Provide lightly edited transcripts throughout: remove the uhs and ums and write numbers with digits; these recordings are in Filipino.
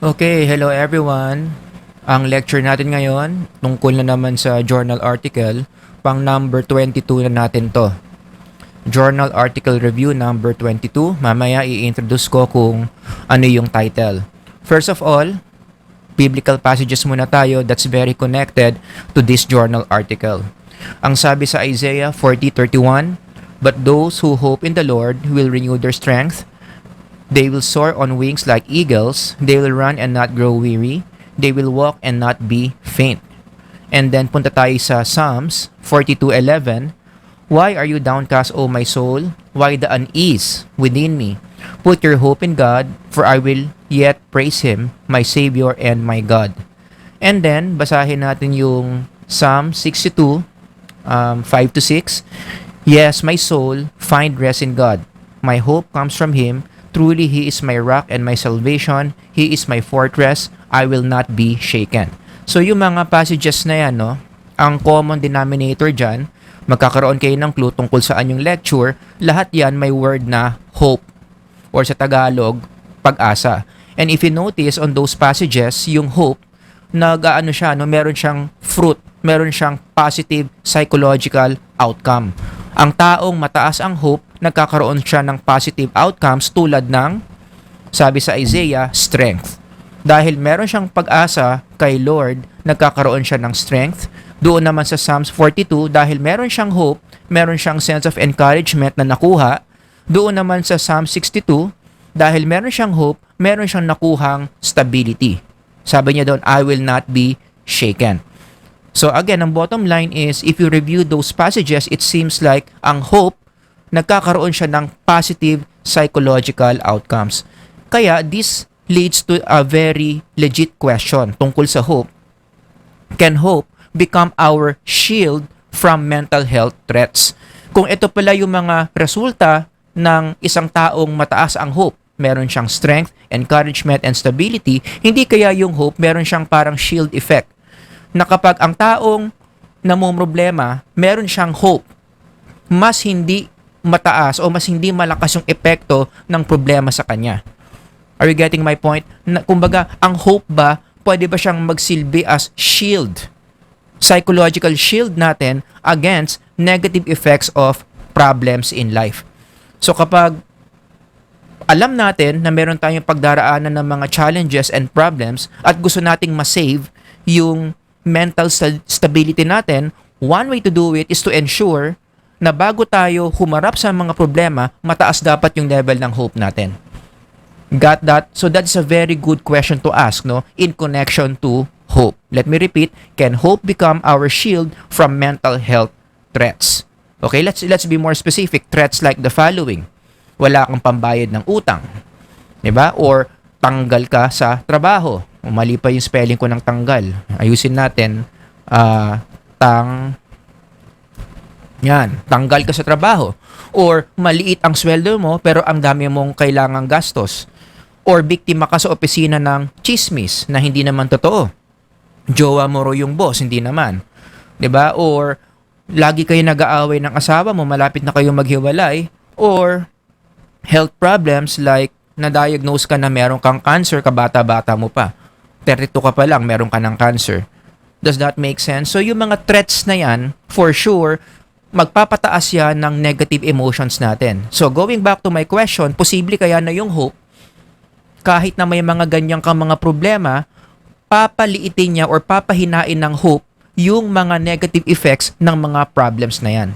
Okay, hello everyone. Ang lecture natin ngayon tungkol na naman sa journal article, pang number 22 na natin to. Journal article review number 22. Mamaya i-introduce ko kung ano yung title. First of all, biblical passages muna tayo that's very connected to this journal article. Ang sabi sa Isaiah 40:31, "But those who hope in the Lord will renew their strength. They will soar on wings like eagles. They will run and not grow weary. They will walk and not be faint." And then punta tayo sa Psalms 42:11. "Why are you downcast, O my soul? Why the unease within me? Put your hope in God, for I will yet praise Him, my Savior and my God." And then, basahin natin yung Psalm 62, 5 to 6. "Yes, my soul, find rest in God. My hope comes from Him. Truly, He is my rock and my salvation. He is my fortress. I will not be shaken." So, yung mga passages na yan, no, ang common denominator dyan, magkakaroon kayo ng clue tungkol saan yung lecture, lahat yan may word na hope, or sa Tagalog, pag-asa. And if you notice on those passages, yung hope, nag-aano siya, no, meron siyang fruit, meron siyang positive psychological outcome. Ang taong mataas ang hope, nagkakaroon siya ng positive outcomes tulad ng, sabi sa Isaiah, strength. Dahil meron siyang pag-asa kay Lord, nagkakaroon siya ng strength. Doon naman sa Psalms 42, dahil meron siyang hope, meron siyang sense of encouragement na nakuha. Doon naman sa Psalm 62, dahil meron siyang hope, meron siyang nakuhang stability. Sabi niya doon, "I will not be shaken." So again, ang bottom line is, if you review those passages, it seems like ang hope, nagkakaroon siya ng positive psychological outcomes. Kaya this leads to a very legit question tungkol sa hope. Can hope become our shield from mental health threats? Kung ito pala yung mga resulta ng isang taong mataas ang hope, meron siyang strength, encouragement, and stability, hindi kaya yung hope meron siyang parang shield effect, na kapag ang taong namumroblema, meron siyang hope, mas hindi mataas o mas hindi malakas yung epekto ng problema sa kanya. Are you getting my point? Kumbaga, ang hope ba, pwede ba siyang magsilbi as shield? Psychological shield natin against negative effects of problems in life. So kapag alam natin na meron tayong pagdaraanan ng mga challenges and problems at gusto nating ma-save yung mental stability natin, one way to do it is to ensure na bago tayo humarap sa mga problema, mataas dapat yung level ng hope natin. Got that? So that's a very good question to ask, no, in connection to hope. Let me repeat, can hope become our shield from mental health threats? Okay, let's be more specific. Threats like the following: wala kang pambayad ng utang, 'di ba? Or tanggal ka sa trabaho. Mali pa yung spelling ko ng tanggal. Ayusin natin. Tanggal ka sa trabaho. Or maliit ang sweldo mo pero ang dami mong kailangang gastos. Or biktima ka sa opisina ng chismis na hindi naman totoo. Jowa mo ro yung boss, hindi naman. 'Di ba? Or lagi kayo nag-aaway ng asawa mo, malapit na kayong maghiwalay. Or health problems like na-diagnose ka na meron kang cancer, kabata-bata mo pa. 32 ka pa lang, meron ka ng cancer. Does that make sense? So yung mga threats na yan, for sure, magpapataas yan ng negative emotions natin. So going back to my question, posible kaya na yung hope, kahit na may mga ganyan kang mga problema, papaliitin niya or papahinain ng hope yung mga negative effects ng mga problems na yan.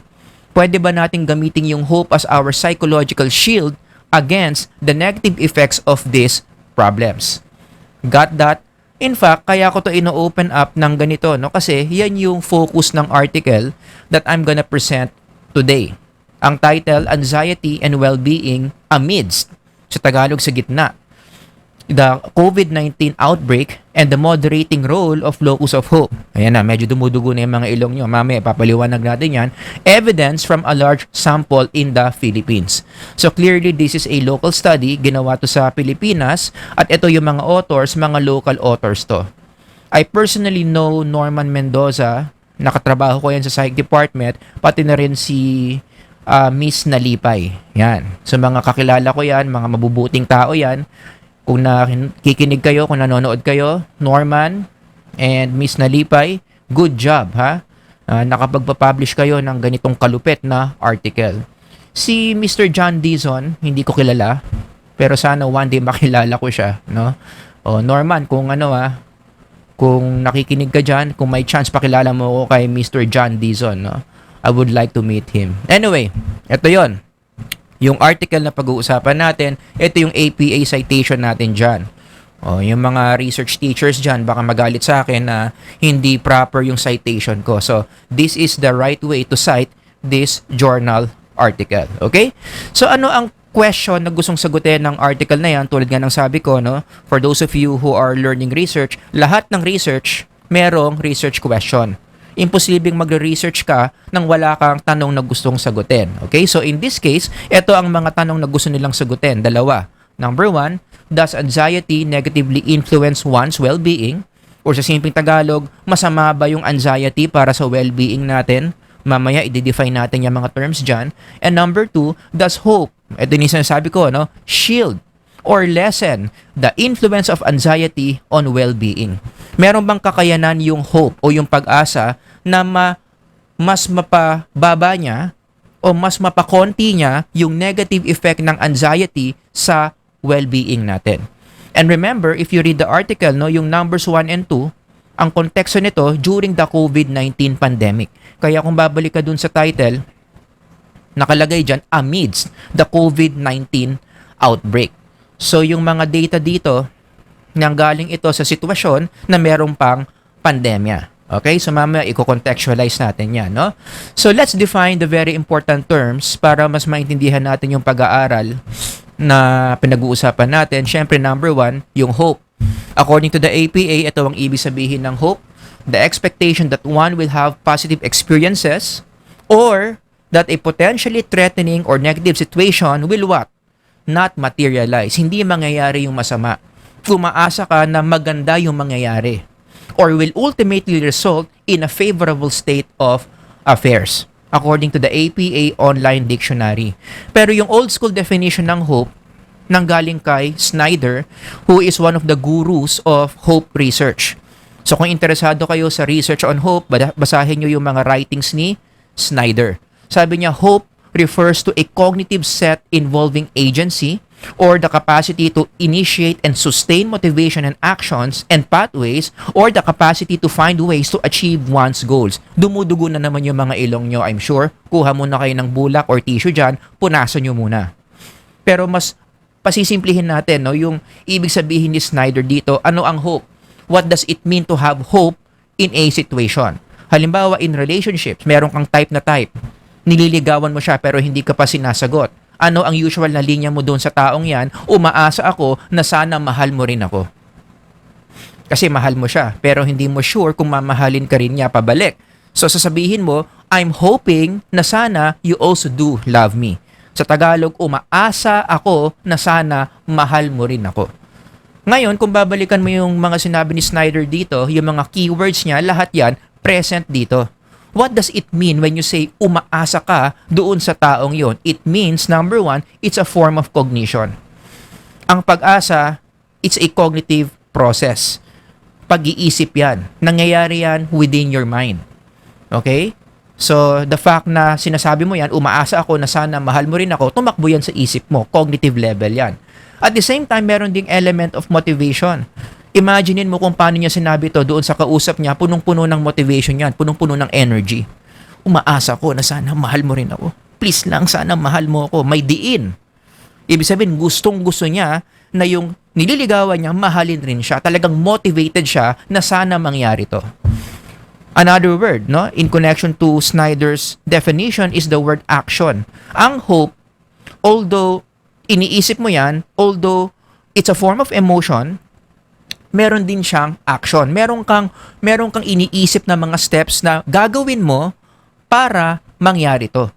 Pwede ba natin gamitin yung hope as our psychological shield against the negative effects of these problems? Got that? In fact, kaya ko to ino-open up ng ganito, no? Kasi yan yung focus ng article that I'm gonna present today. Ang title, Anxiety and Well-Being Amidst, sa Tagalog, sa gitna, the COVID-19 outbreak and the moderating role of locus of hope. Ayan na, medyo dumudugo na yung mga ilong nyo. Mamaya, papaliwanag natin yan. Evidence from a large sample in the Philippines. So clearly, this is a local study. Ginawa to sa Pilipinas. At ito yung mga authors, mga local authors to. I personally know Norman Mendoza. Nakatrabaho ko yan sa Psych Department. Pati na rin si Miss Nalipay. Yan. So mga kakilala ko yan, mga mabubuting tao yan. Kung nakikinig kayo, kung nanonood kayo, Norman and Miss Nalipay, good job ha. Nakapagpapublish kayo ng ganitong kalupit na article. Si Mr. John Dizon, hindi ko kilala, pero sana one day makilala ko siya, no? O Norman, kung kung nakikinig ka dyan, kung may chance pakilala mo ako kay Mr. John Dizon, no? I would like to meet him. Anyway, ito yon. Yung article na pag-uusapan natin, ito yung APA citation natin dyan. O, yung mga research teachers dyan, baka magalit sa akin na hindi proper yung citation ko. So, this is the right way to cite this journal article. Okay? So, ano ang question na gustong sagutin ng article na yan? Tulad nga ng sabi ko, no? For those of you who are learning research, lahat ng research, merong research question. Imposibleng magre-research ka nang wala kang tanong na gustong sagutin. Okay? So, in this case, ito ang mga tanong na gusto nilang sagutin. Dalawa. Number 1, does anxiety negatively influence one's well-being? Or sa simpleng Tagalog, masama ba yung anxiety para sa well-being natin? Mamaya, i-define natin yung mga terms dyan. And number 2, does hope, ito yung sinasabi ko, no? Shield or lessen the influence of anxiety on well-being. Meron bang kakayanan yung hope o yung pag-asa na mas mapababa niya o mas mapakonti niya yung negative effect ng anxiety sa well-being natin? And remember, if you read the article, no, yung numbers 1 and 2, ang konteksto nito during the COVID-19 pandemic. Kaya kung babalik ka dun sa title, nakalagay dyan, amidst the COVID-19 outbreak. So, yung mga data dito, nanggaling ito sa sitwasyon na merong pang pandemya. Okay? So, mamaya, i-contextualize natin yan, no? So, let's define the very important terms para mas maintindihan natin yung pag-aaral na pinag-uusapan natin. Siyempre, number 1, yung hope. According to the APA, ito ang ibig sabihin ng hope. The expectation that one will have positive experiences or that a potentially threatening or negative situation will what? Not materialize. Hindi mangyayari yung masama. Umaasa ka na maganda yung mangyayari or will ultimately result in a favorable state of affairs according to the APA Online Dictionary. Pero yung old school definition ng hope nanggaling kay Snyder, who is one of the gurus of hope research. So kung interesado kayo sa research on hope, basahin nyo yung mga writings ni Snyder. Sabi niya, hope refers to a cognitive set involving agency or the capacity to initiate and sustain motivation and actions and pathways or the capacity to find ways to achieve one's goals. Dumudugo na naman yung mga ilong nyo, I'm sure. Kuha muna kayo ng bulak or tissue dyan, punasan nyo muna. Pero mas pasisimplihin natin, no, yung ibig sabihin ni Snyder dito, ano ang hope? What does it mean to have hope in a situation? Halimbawa, in relationships, meron kang type na type. Nililigawan mo siya pero hindi ka pa sinasagot. Ano ang usual na linya mo doon sa taong yan? Umaasa ako na sana mahal mo rin ako. Kasi mahal mo siya pero hindi mo sure kung mamahalin ka rin niya pabalik. So sasabihin mo, I'm hoping na sana you also do love me. Sa Tagalog, umaasa ako na sana mahal mo rin ako. Ngayon, kung babalikan mo yung mga sinabi ni Snyder dito, yung mga keywords niya, lahat yan present dito. What does it mean when you say umaasa ka doon sa taong yon? It means, number 1, it's a form of cognition. Ang pag-asa, it's a cognitive process. Pag-iisip yan. Nangyayari yan within your mind. Okay? So, the fact na sinasabi mo yan, umaasa ako na sana mahal mo rin ako, tumakbo yan sa isip mo. Cognitive level yan. At the same time, meron ding element of motivation. Imaginein mo kung paano niya sinabi to doon sa kausap niya, punong-puno ng motivation yan, punong-puno ng energy. Umaasa ko na sana mahal mo rin ako. Please lang, sana mahal mo ako. May diin. Ibig sabihin, gustong-gusto niya na yung nililigawan niya, mahalin rin siya. Talagang motivated siya na sana mangyari to. Another word, no, in connection to Snyder's definition is the word action. Ang hope, although iniisip mo yan, although it's a form of emotion, meron din siyang action. Meron kang iniisip na mga steps na gagawin mo para mangyari to.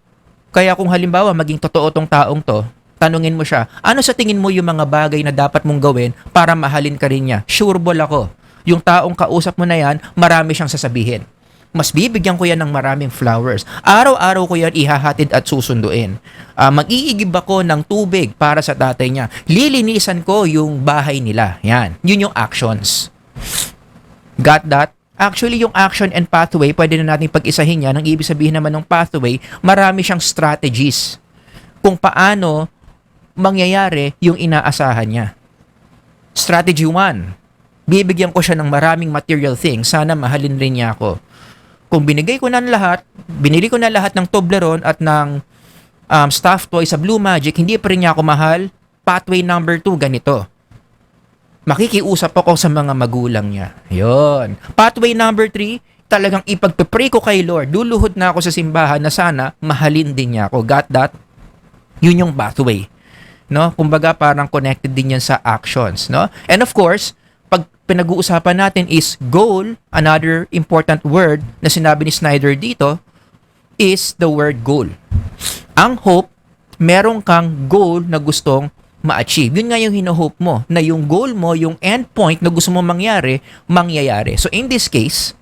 Kaya kung halimbawa maging totoo tong taong to, tanungin mo siya, ano sa tingin mo yung mga bagay na dapat mong gawin para mahalin ka rin niya? Sureball ako. Yung taong kausap mo na yan, marami siyang sasabihin. Mas bibigyan ko yan ng maraming flowers. Araw-araw ko yan ihahatid at susunduin. Mag-iigib ako ng tubig para sa tatay niya. Lilinisan ko yung bahay nila. Yan. Yun yung actions. Got that? Actually, yung action and pathway, pwede na natin pag-isahin yan. Ang ibig sabihin naman ng pathway, marami siyang strategies kung paano mangyayari yung inaasahan niya. Strategy 1. Bibigyan ko siya ng maraming material things. Sana mahalin rin niya ako. Kung binigay ko na lahat, binili ko na lahat ng Toblerone at ng stuffed toy sa Blue Magic, hindi pa rin niya ako mahal. Pathway number 2, ganito. Makikiusap ako sa mga magulang niya. Yon. Pathway number 3, talagang ipagpipray ko kay Lord. Luluhod na ako sa simbahan na sana mahalin din niya ako. Got that? Yun yung pathway. No? Kumbaga parang connected din yan sa actions. No? And of course, pag pinag-uusapan natin is goal, another important word na sinabi ni Snyder dito is the word goal. Ang hope, meron kang goal na gustong ma-achieve. Yun nga yung hino-hope mo, na yung goal mo, yung end point na gusto mo mangyari, mangyayari. So in this case,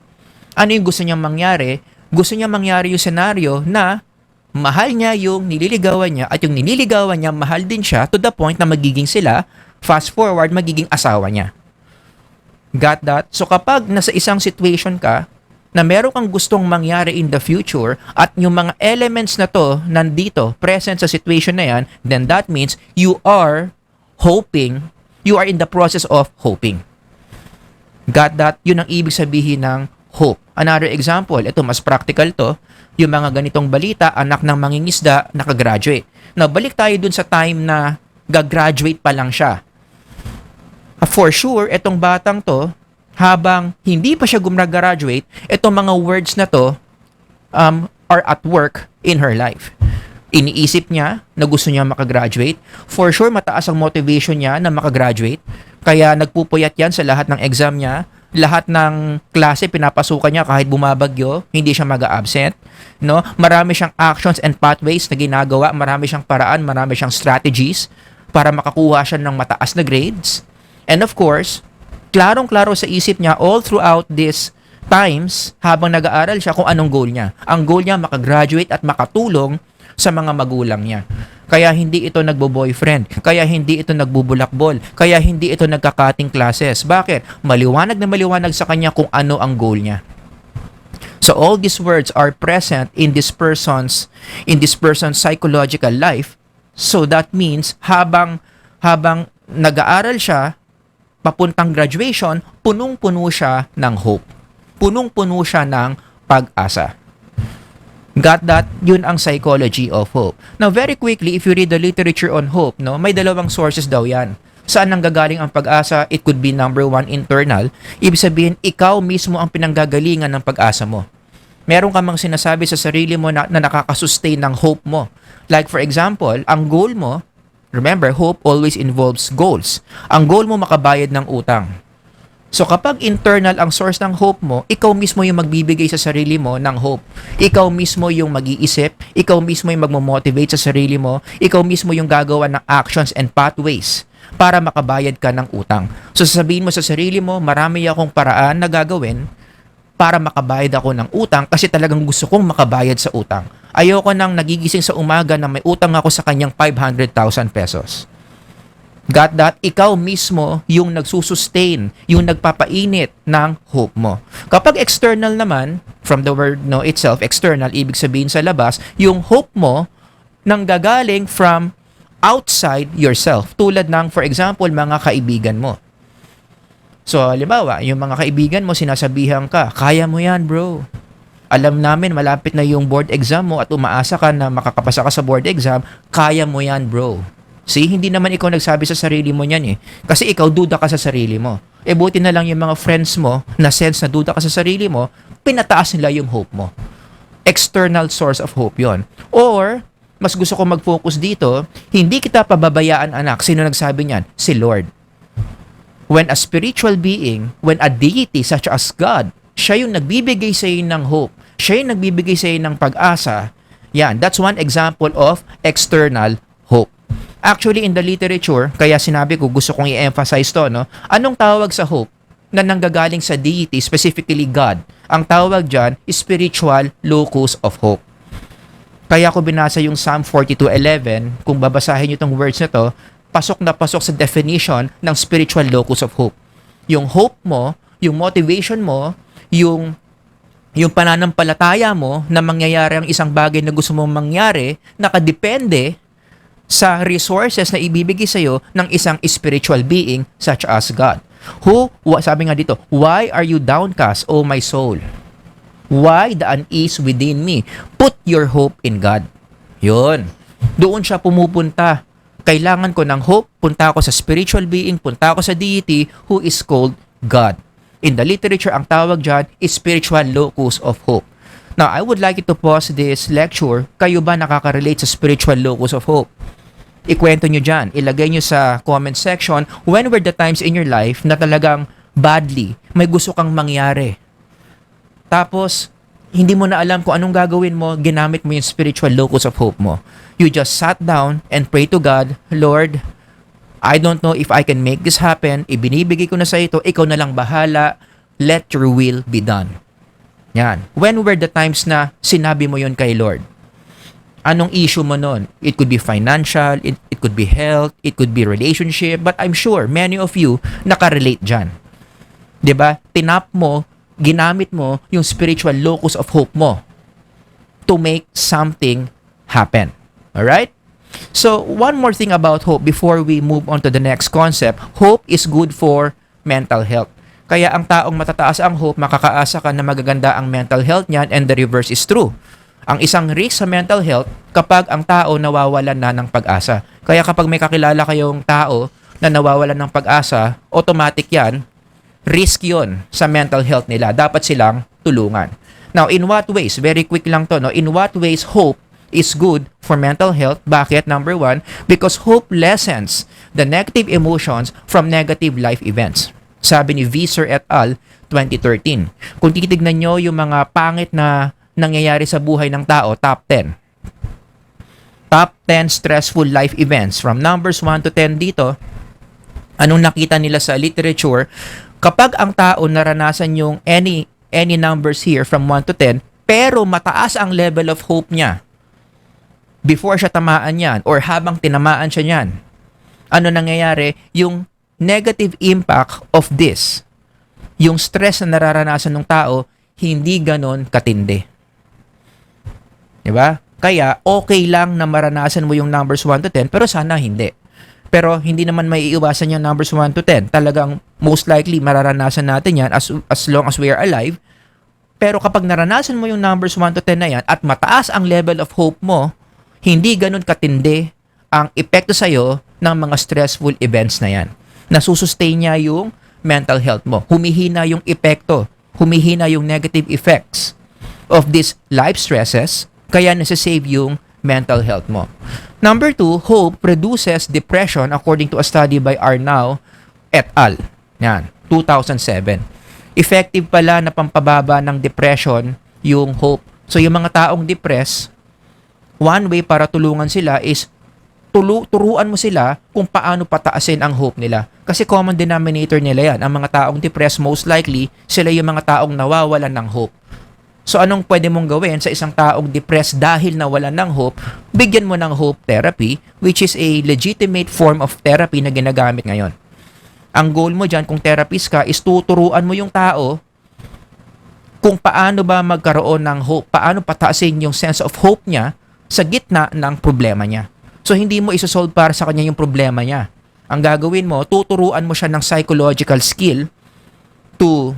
ano yung gusto niyang mangyari? Gusto niya mangyari yung scenario na mahal niya yung nililigawan niya at yung nililigawan niya mahal din siya to the point na magiging sila, fast forward, magiging asawa niya. Got that? So kapag nasa isang situation ka na meron kang gustong mangyari in the future at yung mga elements na to nandito, present sa situation na yan, then that means you are hoping, you are in the process of hoping. Got that? Yun ang ibig sabihin ng hope. Another example, ito mas practical to, yung mga ganitong balita, anak ng mangingisda, nakagraduate. Now, balik tayo dun sa time na gagraduate pa lang siya. For sure, itong batang to, habang hindi pa siya gumragraduate, itong mga words na to are at work in her life. Iniisip niya na gusto niya makagraduate. For sure, mataas ang motivation niya na makagraduate. Kaya nagpupuyat yan sa lahat ng exam niya. Lahat ng klase pinapasukan niya kahit bumabagyo, hindi siya mag-absent. No? Marami siyang actions and pathways na ginagawa. Marami siyang paraan, marami siyang strategies para makakuha siya ng mataas na grades. And of course, klarong-klaro sa isip niya all throughout these times habang nag-aaral siya kung anong goal niya. Ang goal niya makagraduate at makatulong sa mga magulang niya. Kaya hindi ito nagbo-boyfriend. Kaya hindi ito nagbubulakbol. Kaya hindi ito nagkakating classes. Bakit? Maliwanag na maliwanag sa kanya kung ano ang goal niya. So all these words are present in this person's psychological life. So that means habang nag-aaral siya papuntang graduation, punong-puno siya ng hope. Punong-puno siya ng pag-asa. Got that? Yun ang psychology of hope. Now, very quickly, if you read the literature on hope, no, may dalawang sources daw yan. Saan nanggagaling ang pag-asa? It could be number 1, internal. Ibig sabihin, ikaw mismo ang pinanggagalingan ng pag-asa mo. Meron ka mang sinasabi sa sarili mo na nakakasustain ng hope mo. Like for example, ang goal mo, remember, hope always involves goals. Ang goal mo makabayad ng utang. So kapag internal ang source ng hope mo, ikaw mismo yung magbibigay sa sarili mo ng hope. Ikaw mismo yung mag-iisip, ikaw mismo yung magmo-motivate sa sarili mo, ikaw mismo yung gagawa ng actions and pathways para makabayad ka ng utang. So sasabihin mo sa sarili mo, marami akong paraan na gagawin para makabayad ako ng utang kasi talagang gusto kong makabayad sa utang. Ayoko nang nagigising sa umaga na may utang ako sa kanyang 500,000 pesos. Got that? Ikaw mismo yung nagsusustain, yung nagpapainit ng hope mo. Kapag external naman, from the word no itself, external, ibig sabihin sa labas, yung hope mo nanggagaling from outside yourself. Tulad ng, for example, mga kaibigan mo. So, halimbawa, yung mga kaibigan mo, sinasabihan ka, kaya mo yan, bro. Alam namin, malapit na yung board exam mo at umaasa ka na makakapasa ka sa board exam, kaya mo yan, bro. See, hindi naman ikaw nagsabi sa sarili mo niyan eh. Kasi ikaw duda ka sa sarili mo. E buti na lang yung mga friends mo na sense na duda ka sa sarili mo, pinataas nila yung hope mo. External source of hope yon. Or, mas gusto ko mag-focus dito, hindi kita pababayaan anak. Sino nagsabi niyan? Si Lord. When a spiritual being, when a deity such as God, siya yung nagbibigay sa iyo ng hope, siya yung nagbibigay sa iyo ng pag-asa, yan, that's one example of external hope. Actually, in the literature, kaya sinabi ko, gusto kong i-emphasize to, no? Anong tawag sa hope? na nanggagaling sa deity, specifically God. Ang tawag dyan, spiritual locus of hope. Kaya ko binasa yung Psalm 42:11, kung babasahin nyo itong words na to, pasok na pasok sa definition ng spiritual locus of hope. Yung hope mo, yung motivation mo, yung pananampalataya mo na mangyayari ang isang bagay na gusto mong mangyari, nakadepende sa resources na ibibigay sa'yo ng isang spiritual being such as God. Sabi nga dito, why are you downcast, O my soul? Why the unease within me? Put your hope in God. Yun. Doon siya pumupunta. Kailangan ko ng hope, punta ako sa spiritual being, punta ako sa deity who is called God. In the literature, ang tawag dyan is spiritual locus of hope. Now, I would like you to pause this lecture. Kayo ba nakaka-relate sa spiritual locus of hope? Ikwento nyo dyan. Ilagay nyo sa comment section, when were the times in your life na talagang badly, may gusto kang mangyari. Tapos, hindi mo na alam kung anong gagawin mo, ginamit mo yung spiritual locus of hope mo. You just sat down and pray to God, Lord, I don't know if I can make this happen. Ibinibigay ko na sa ito. Ikaw na lang bahala. Let your will be done. Yan. When were the times na sinabi mo yun kay Lord? Anong issue mo nun? It could be financial, it could be health, it could be relationship, but I'm sure many of you nakarelate dyan. 'Di ba? Tinap mo, ginamit mo yung spiritual locus of hope mo to make something happen. Alright? So, one more thing about hope before we move on to the next concept. Hope is good for mental health. Kaya ang taong matataas ang hope, makakaasa ka na magaganda ang mental health niyan, and the reverse is true. Ang isang risk sa mental health kapag ang tao nawawalan na ng pag-asa. Kaya kapag may kakilala kayong tao na nawawalan ng pag-asa, automatic yan, risk yon sa mental health nila. Dapat silang tulungan. Now, in what ways? Very quick lang to, no? In what ways hope is good for mental health? Bakit? Number one, because hope lessens the negative emotions from negative life events. Sabi ni Visser et al. 2013. Kung titignan nyo yung mga pangit na nangyayari sa buhay ng tao, top 10. Top 10 stressful life events from numbers 1 to 10 dito. Anong nakita nila sa literature? Kapag ang tao naranasan yung any numbers here from 1 to 10, pero mataas ang level of hope niya before siya tamaan yan or habang tinamaan siya niyan, ano nangyayari? Yung negative impact of this, yung stress na nararanasan ng tao, hindi ganon katindi. Diba? Kaya, okay lang na maranasan mo yung numbers 1 to 10, pero sana hindi. Pero, hindi naman may iiwasan yung numbers 1 to 10. Talagang, most likely, mararanasan natin yan as long as we are alive. Pero, kapag naranasan mo yung numbers 1 to 10 na yan, at mataas ang level of hope mo, hindi ganun katindi ang epekto sa'yo ng mga stressful events na yan. Nasusustain niya yung mental health mo. Humihina yung epekto. Humihina yung negative effects of these life stresses. Kaya nasa-save yung mental health mo. Number 2, hope reduces depression according to a study by Arnau et al. Yan, 2007. Effective pala na pampababa ng depression yung hope. So yung mga taong depressed, one way para tulungan sila is turuan mo sila kung paano pataasin ang hope nila. Kasi common denominator nila yan. Ang mga taong depressed, most likely, sila yung mga taong nawawalan ng hope. So anong pwede mong gawin sa isang taong depressed dahil nawalan ng hope? Bigyan mo ng hope therapy, which is a legitimate form of therapy na ginagamit ngayon. Ang goal mo dyan, kung therapist ka, is tuturuan mo yung tao kung paano ba magkaroon ng hope, paano pataasin yung sense of hope niya sa gitna ng problema niya. So hindi mo isosolve para sa kanya yung problema niya. Ang gagawin mo, tuturuan mo siya ng psychological skill to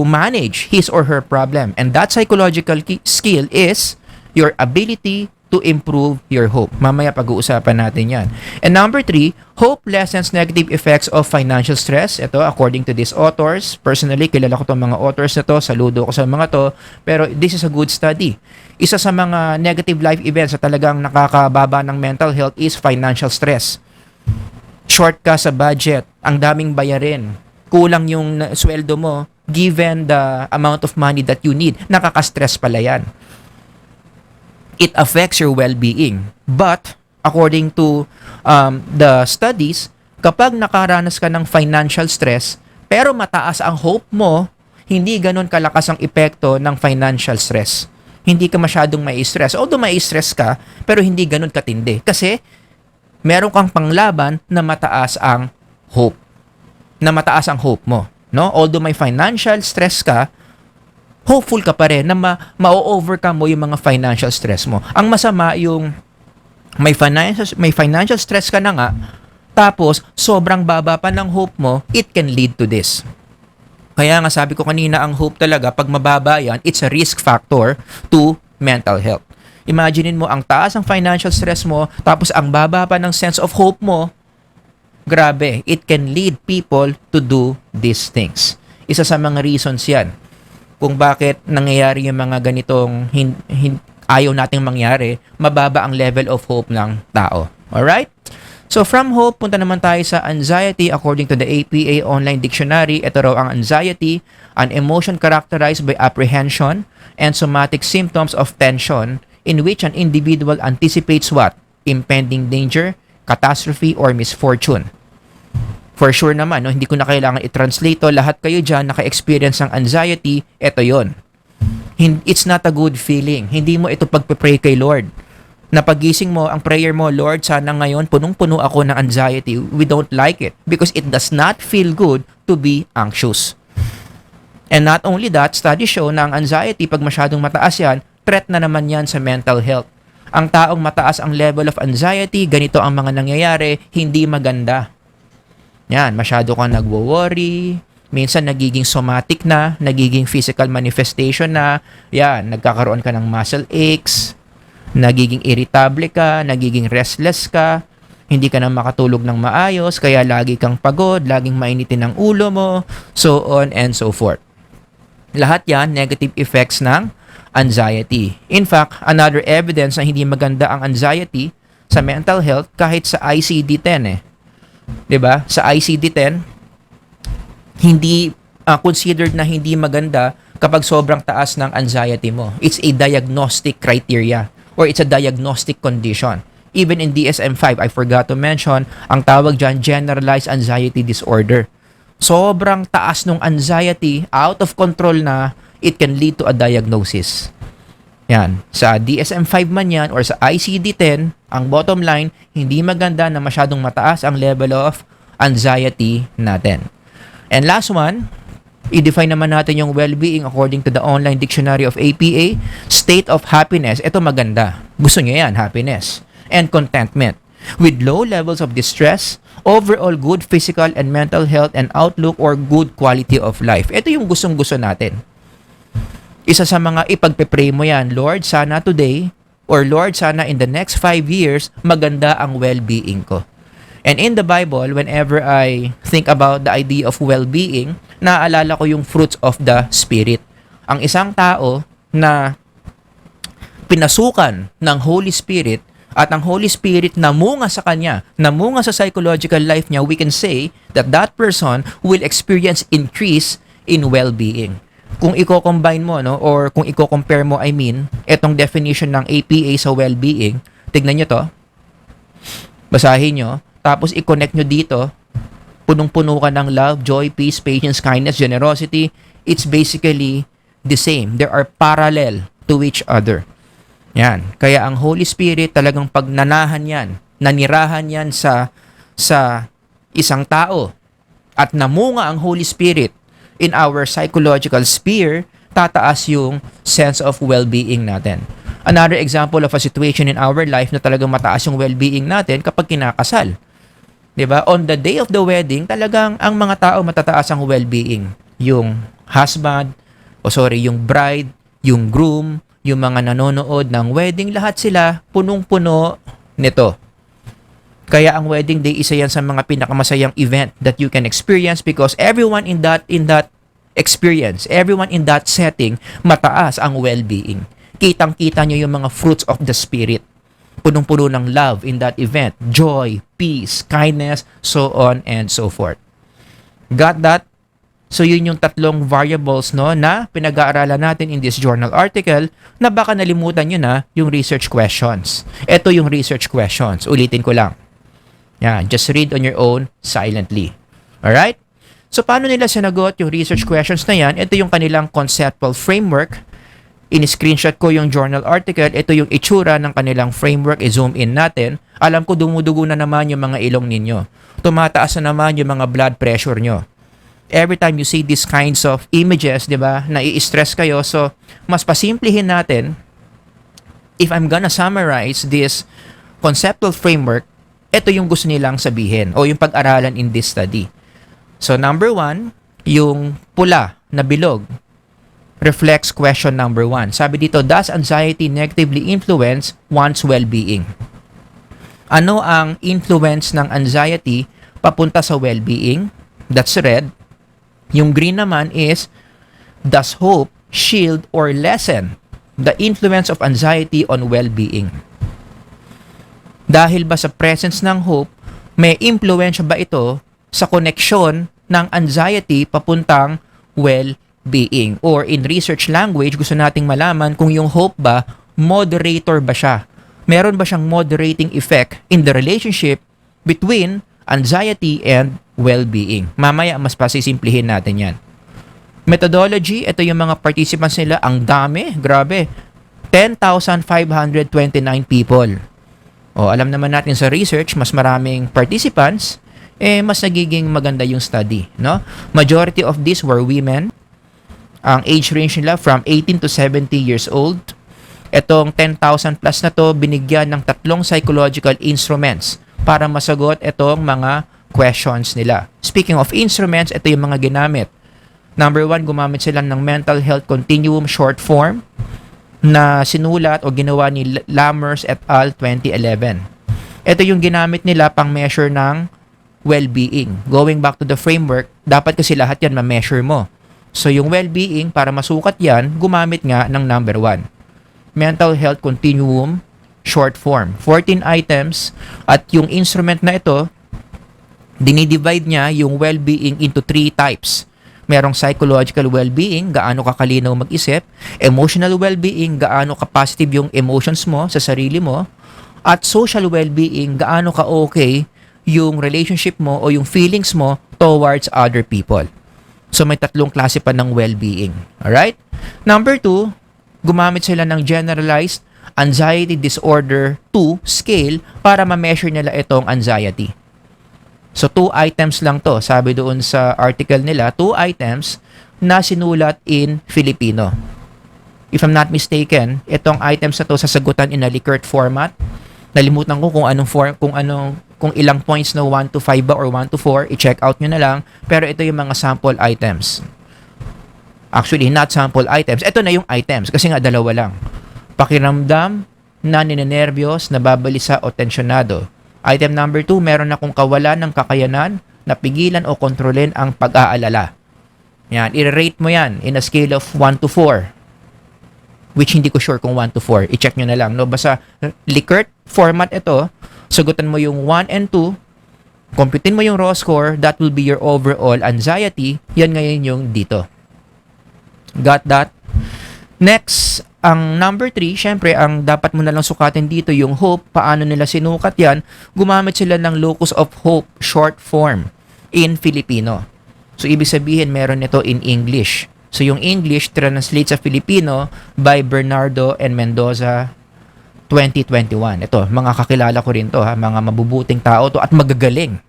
manage his or her problem. And that psychological skill is your ability to improve your hope. Mamaya pag-uusapan natin yan. And number 3, hope lessens negative effects of financial stress. Ito, according to these authors. Personally, kilala ko itong mga authors na to. Saludo ko sa mga to. Pero this is a good study. Isa sa mga negative life events na talagang nakakababa ng mental health is financial stress. Short ka sa budget. Ang daming bayarin. Kulang yung sweldo mo given the amount of money that you need. Nakaka-stress pala yan. It affects your well-being. But, according to the studies, kapag nakaranas ka ng financial stress, pero mataas ang hope mo, hindi ganun kalakas ang epekto ng financial stress. Hindi ka masyadong mai-stress. Although mai-stress ka, pero hindi ganun katindi. Kasi meron kang panglaban na mataas ang hope. Na mataas ang hope mo. No? Although may financial stress ka, hopeful ka pa rin na ma-overcome mo yung mga financial stress mo. Ang masama yung may financial stress ka na nga, tapos sobrang baba pa ng hope mo, it can lead to this. Kaya nga sabi ko kanina, ang hope talaga, pag mababa yan, it's a risk factor to mental health. Imaginein mo, ang taas ang financial stress mo, tapos ang baba pa ng sense of hope mo, grabe, it can lead people to do these things. Isa sa mga reasons yan kung bakit nangyayari yung mga ganitong ayaw nating mangyari, mababa ang level of hope ng tao. Alright? So from hope, punta naman tayo sa anxiety. According to the APA Online Dictionary, ito raw ang anxiety, an emotion characterized by apprehension and somatic symptoms of tension in which an individual anticipates what? Impending danger, catastrophe, or misfortune. For sure naman, no? Hindi ko na kailangan i-translate to. Lahat kayo dyan naka-experience ng anxiety, ito yon. It's not a good feeling. Hindi mo ito pagpe-pray kay Lord. Napagising mo, ang prayer mo, Lord, sana ngayon punong-puno ako ng anxiety. We don't like it because it does not feel good to be anxious. And not only that, studies show na ang anxiety, pag masyadong mataas yan, threat na naman yan sa mental health. Ang taong mataas ang level of anxiety, ganito ang mga nangyayari, hindi maganda. Yan, masyado kang nagwo-worry, minsan nagiging somatic na, nagiging physical manifestation na, yan, nagkakaroon ka ng muscle aches, nagiging irritable ka, nagiging restless ka, hindi ka na makatulog ng maayos, kaya lagi kang pagod, laging mainitin ang ulo mo, so on and so forth. Lahat yan, negative effects ng anxiety. In fact, another evidence na hindi maganda ang anxiety sa mental health kahit sa ICD-10 'Diba? Sa ICD-10, hindi considered na hindi maganda kapag sobrang taas ng anxiety mo. It's a diagnostic criteria or it's a diagnostic condition. Even in DSM-5, I forgot to mention, ang tawag dyan, generalized anxiety disorder. Sobrang taas ng anxiety, out of control na, it can lead to a diagnosis. Yan. Sa DSM-5 man yan or sa ICD-10, ang bottom line, hindi maganda na masyadong mataas ang level of anxiety natin. And last one, i-define naman natin yung well-being according to the online dictionary of APA, state of happiness. Ito maganda. Gusto nyo yan, happiness. And contentment. With low levels of distress, overall good physical and mental health and outlook or good quality of life. Ito yung gustong-gusto natin. Isa sa mga ipagpe-pray mo yan, Lord, sana today, or Lord, sana in the next 5 years, maganda ang well-being ko. And in the Bible, whenever I think about the idea of well-being, naaalala ko yung fruits of the Spirit. Ang isang tao na pinasukan ng Holy Spirit at ang Holy Spirit namunga sa kanya, namunga sa psychological life niya, we can say that that person will experience increase in well-being. Kung i-combine mo, no, or kung i-compare mo, I mean, etong definition ng APA sa well-being, tignan nyo to, basahin nyo, tapos i-connect nyo dito, punong-puno ka ng love, joy, peace, patience, kindness, generosity, it's basically the same. There are parallel to each other. Yan. Kaya ang Holy Spirit talagang pagnanahan yan, nanirahan yan sa isang tao, at namunga ang Holy Spirit in our psychological sphere, tataas yung sense of well-being natin. Another example of a situation in our life na talagang mataas yung well-being natin kapag kinakasal. 'Di ba? On the day of the wedding, talagang ang mga tao matataas ang well-being. Yung husband, yung bride, yung groom, yung mga nanonood ng wedding, lahat sila punong-puno nito. Kaya ang wedding day, isa yan sa mga pinakamasayang event that you can experience because everyone in that experience, everyone in that setting, mataas ang well-being. Kitang-kita nyo yung mga fruits of the Spirit. Punong-puno ng love in that event. Joy, peace, kindness, so on and so forth. Got that? So yun yung tatlong variables, no, na pinag-aaralan natin in this journal article na baka nalimutan nyo na yung research questions. Ito yung research questions. Ulitin ko lang. Yeah, just read on your own silently. Alright? So, paano nila sinagot yung research questions na yan? Ito yung kanilang conceptual framework. In-screenshot ko yung journal article. Ito yung itsura ng kanilang framework. I-zoom in natin. Alam ko dumudugo na naman yung mga ilong ninyo. Tumataas na naman yung mga blood pressure nyo. Every time you see these kinds of images, di ba, nai-stress kayo. So, mas pasimplihin natin. If I'm gonna summarize this conceptual framework, ito yung gusto nilang sabihin o yung pag-aralan in this study. So, number 1, yung pula na bilog reflects question number 1. Sabi dito, does anxiety negatively influence one's well-being? Ano ang influence ng anxiety papunta sa well-being? That's red. Yung green naman is, does hope shield or lessen the influence of anxiety on well-being? Dahil ba sa presence ng hope, may influence ba ito sa koneksyon ng anxiety papuntang well-being? Or in research language, gusto nating malaman kung yung hope ba, moderator ba siya? Meron ba siyang moderating effect in the relationship between anxiety and well-being? Mamaya, mas pasisimplihin natin yan. Methodology, ito yung mga participants nila. Ang dami, grabe. 10,529 people. O, alam naman natin sa research, mas maraming participants, mas nagiging maganda yung study, no? Majority of these were women. Ang age range nila from 18 to 70 years old. Etong 10,000 plus na to, binigyan ng 3 psychological instruments para masagot itong mga questions nila. Speaking of instruments, ito yung mga ginamit. Number 1, gumamit sila ng Mental Health Continuum short form na sinulat o ginawa ni Lammers et al. 2011. Ito yung ginamit nila pang measure ng well-being. Going back to the framework, dapat kasi lahat yan ma-measure mo. So yung well-being, para masukat yan, gumamit nga ng number 1. Mental Health Continuum short form. 14 items at yung instrument na ito, dinidivide niya yung well-being into 3 types. Merong psychological well-being, gaano ka kalinaw mag-isip, emotional well-being, gaano ka positive yung emotions mo sa sarili mo, at social well-being, gaano ka okay yung relationship mo o yung feelings mo towards other people. So may 3 klase pa ng well-being. Alright? Number 2, gumamit sila ng Generalized Anxiety Disorder 2 scale para ma-measure nila itong anxiety. So 2 items lang to, sabi doon sa article nila, 2 items na sinulat in Filipino. If I'm not mistaken, itong items na to sasagutan in a Likert format. Nalimutan ko kung ilang points na 1 to 5 ba or 1 to 4, i-check out nyo na lang. Pero ito yung mga sample items. Actually, not sample items. Ito na yung items kasi nga 2 lang. Pakiramdam, na ninenervyos, nababalisa o tensyonado. Item number 2, meron akong kawalan ng kakayanan na pigilan o kontrolin ang pag-aalala. Yan, i-rate mo yan in a scale of 1 to 4. Which hindi ko sure kung 1 to 4. I-check nyo na lang. No? Basta Likert format ito, sagutan mo yung 1 and 2, computein mo yung raw score, that will be your overall anxiety. Yan ngayon yung dito. Got that? Next, ang number 3, syempre, ang dapat mo na lang sukatin dito, yung hope. Paano nila sinukat yan? Gumamit sila ng locus of hope, short form, in Filipino. So, ibig sabihin, meron ito in English. So, yung English, translate sa Filipino by Bernardo and Mendoza, 2021. Ito, mga kakilala ko rin to, ha? Mga mabubuting tao to at magagaling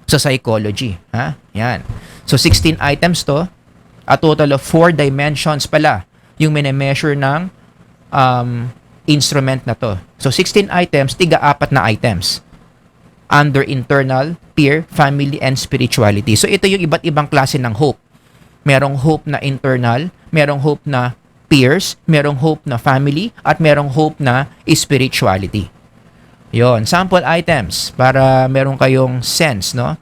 sa psychology. Ha? Yan. So, 16 items to. A total of 4 dimensions pala yung mini-measure ng instrument na to. So, 16 items, 4 na items under internal, peer, family, and spirituality. So, ito yung iba't ibang klase ng hope. Merong hope na internal, merong hope na peers, merong hope na family, at merong hope na spirituality. Yon, sample items para meron kayong sense, no?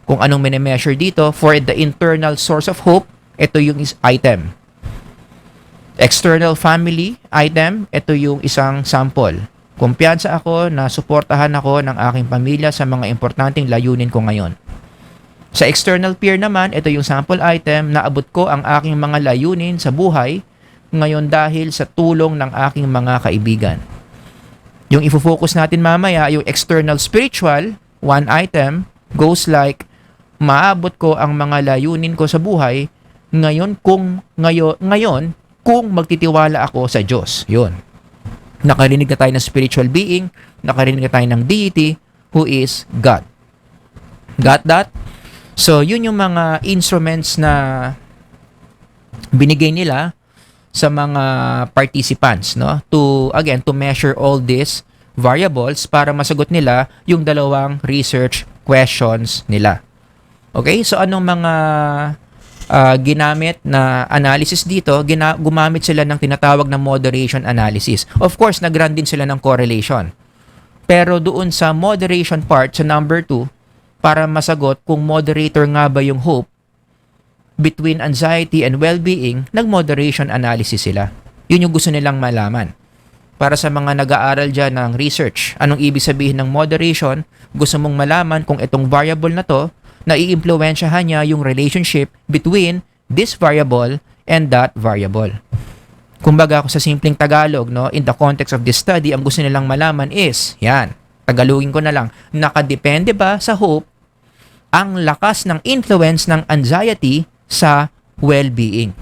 Kung anong mini-measure dito. For the internal source of hope, ito yung item. External family item, ito yung isang sample. Kumpiyansa ako na suportahan ako ng aking pamilya sa mga importanteng layunin ko ngayon. Sa external peer naman, ito yung sample item, naabot ko ang aking mga layunin sa buhay ngayon dahil sa tulong ng aking mga kaibigan. Yung ifo-focus natin mamaya, yung external spiritual, 1 item, goes like, maabot ko ang mga layunin ko sa buhay ngayon kung magtitiwala ako sa Diyos. Yun. Nakarinig na tayo ng spiritual being, nakarinig na tayo ng deity who is God. Got that? So, yun yung mga instruments na binigay nila sa mga participants, no? To measure all these variables para masagot nila yung dalawang research questions nila. Okay? So, anong mga ginamit na analysis dito? Gumamit sila ng tinatawag na moderation analysis. Of course, nag-run din sila ng correlation. Pero doon sa moderation part, sa number 2, para masagot kung moderator nga ba yung hope between anxiety and well-being, nag-moderation analysis sila. Yun yung gusto nilang malaman. Para sa mga nag-aaral dyan ng research, anong ibig sabihin ng moderation? Gusto mong malaman kung itong variable na to, nai-impluwensyahan niya yung relationship between this variable and that variable. Kumbaga, sa simpleng Tagalog, no, in the context of this study, ang gusto nilang malaman is, yan, Tagalogin ko na lang, nakadepende ba sa hope ang lakas ng influence ng anxiety sa well-being?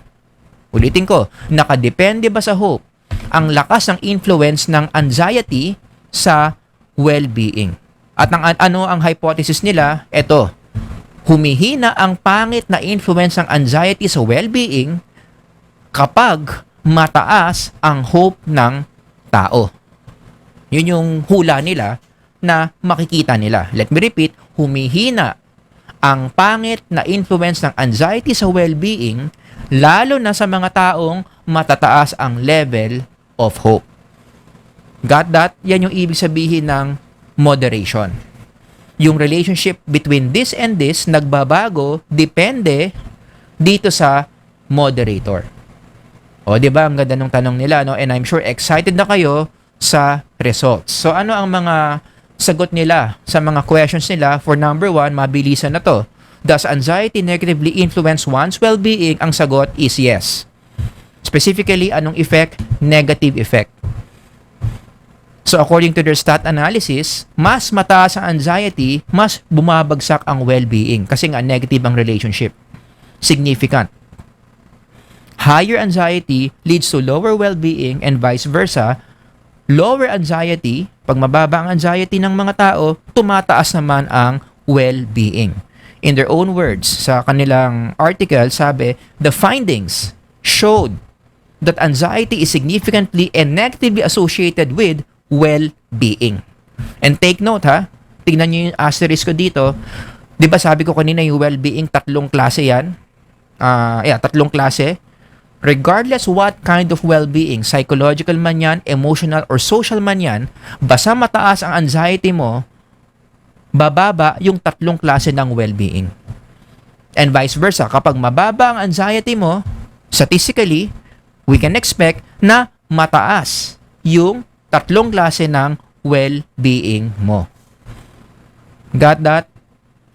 Ulitin ko, nakadepende ba sa hope ang lakas ng influence ng anxiety sa well-being? At ano ang hypothesis nila? Ito, humihina ang pangit na influence ng anxiety sa well-being kapag mataas ang hope ng tao. Yun yung hula nila na makikita nila. Let me repeat, humihina ang pangit na influence ng anxiety sa well-being lalo na sa mga taong matataas ang level of hope. Got that? Yan yung ibig sabihin ng moderation. Yung relationship between this and this nagbabago depende dito sa moderator. O, di ba? Ang ganda ng tanong nila, no? And I'm sure excited na kayo sa results. So, ano ang mga sagot nila sa mga questions nila? For number 1, mabilisan na to. Does anxiety negatively influence one's well-being? Ang sagot is yes. Specifically, anong effect? Negative effect. So, according to their stat analysis, mas mataas ang anxiety, mas bumabagsak ang well-being kasi nga negative ang relationship. Significant. Higher anxiety leads to lower well-being and vice versa. Lower anxiety, pag mababa ang anxiety ng mga tao, tumataas naman ang well-being. In their own words, sa kanilang article, sabi, the findings showed that anxiety is significantly and negatively associated with well-being. And take note ha, tingnan nyo yung asterisk ko dito. Di ba sabi ko kanina yung well-being, 3 klase yan? 3 klase. Regardless what kind of well-being, psychological man yan, emotional or social man yan, basta mataas ang anxiety mo, bababa yung 3 klase ng well-being. And vice versa, kapag mababa ang anxiety mo, statistically, we can expect na mataas yung 3 klase ng well-being mo. Got that?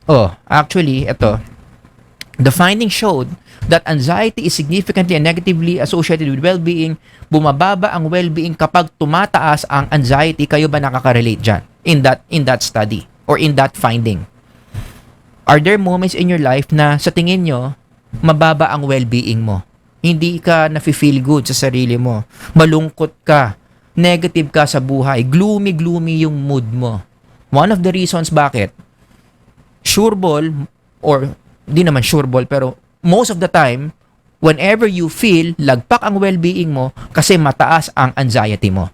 Oh, actually, ito. The findings showed that anxiety is significantly and negatively associated with well-being. Bumababa ang well-being kapag tumataas ang anxiety. Kayo ba nakaka-relate dyan in that study or in that finding? Are there moments in your life na sa tingin nyo, mababa ang well-being mo? Hindi ka nafe-feel good sa sarili mo. Malungkot ka. Negative ka sa buhay. Gloomy yung mood mo. One of the reasons bakit, sureball, or di naman sureball, pero most of the time, whenever you feel lagpak ang well-being mo kasi mataas ang anxiety mo.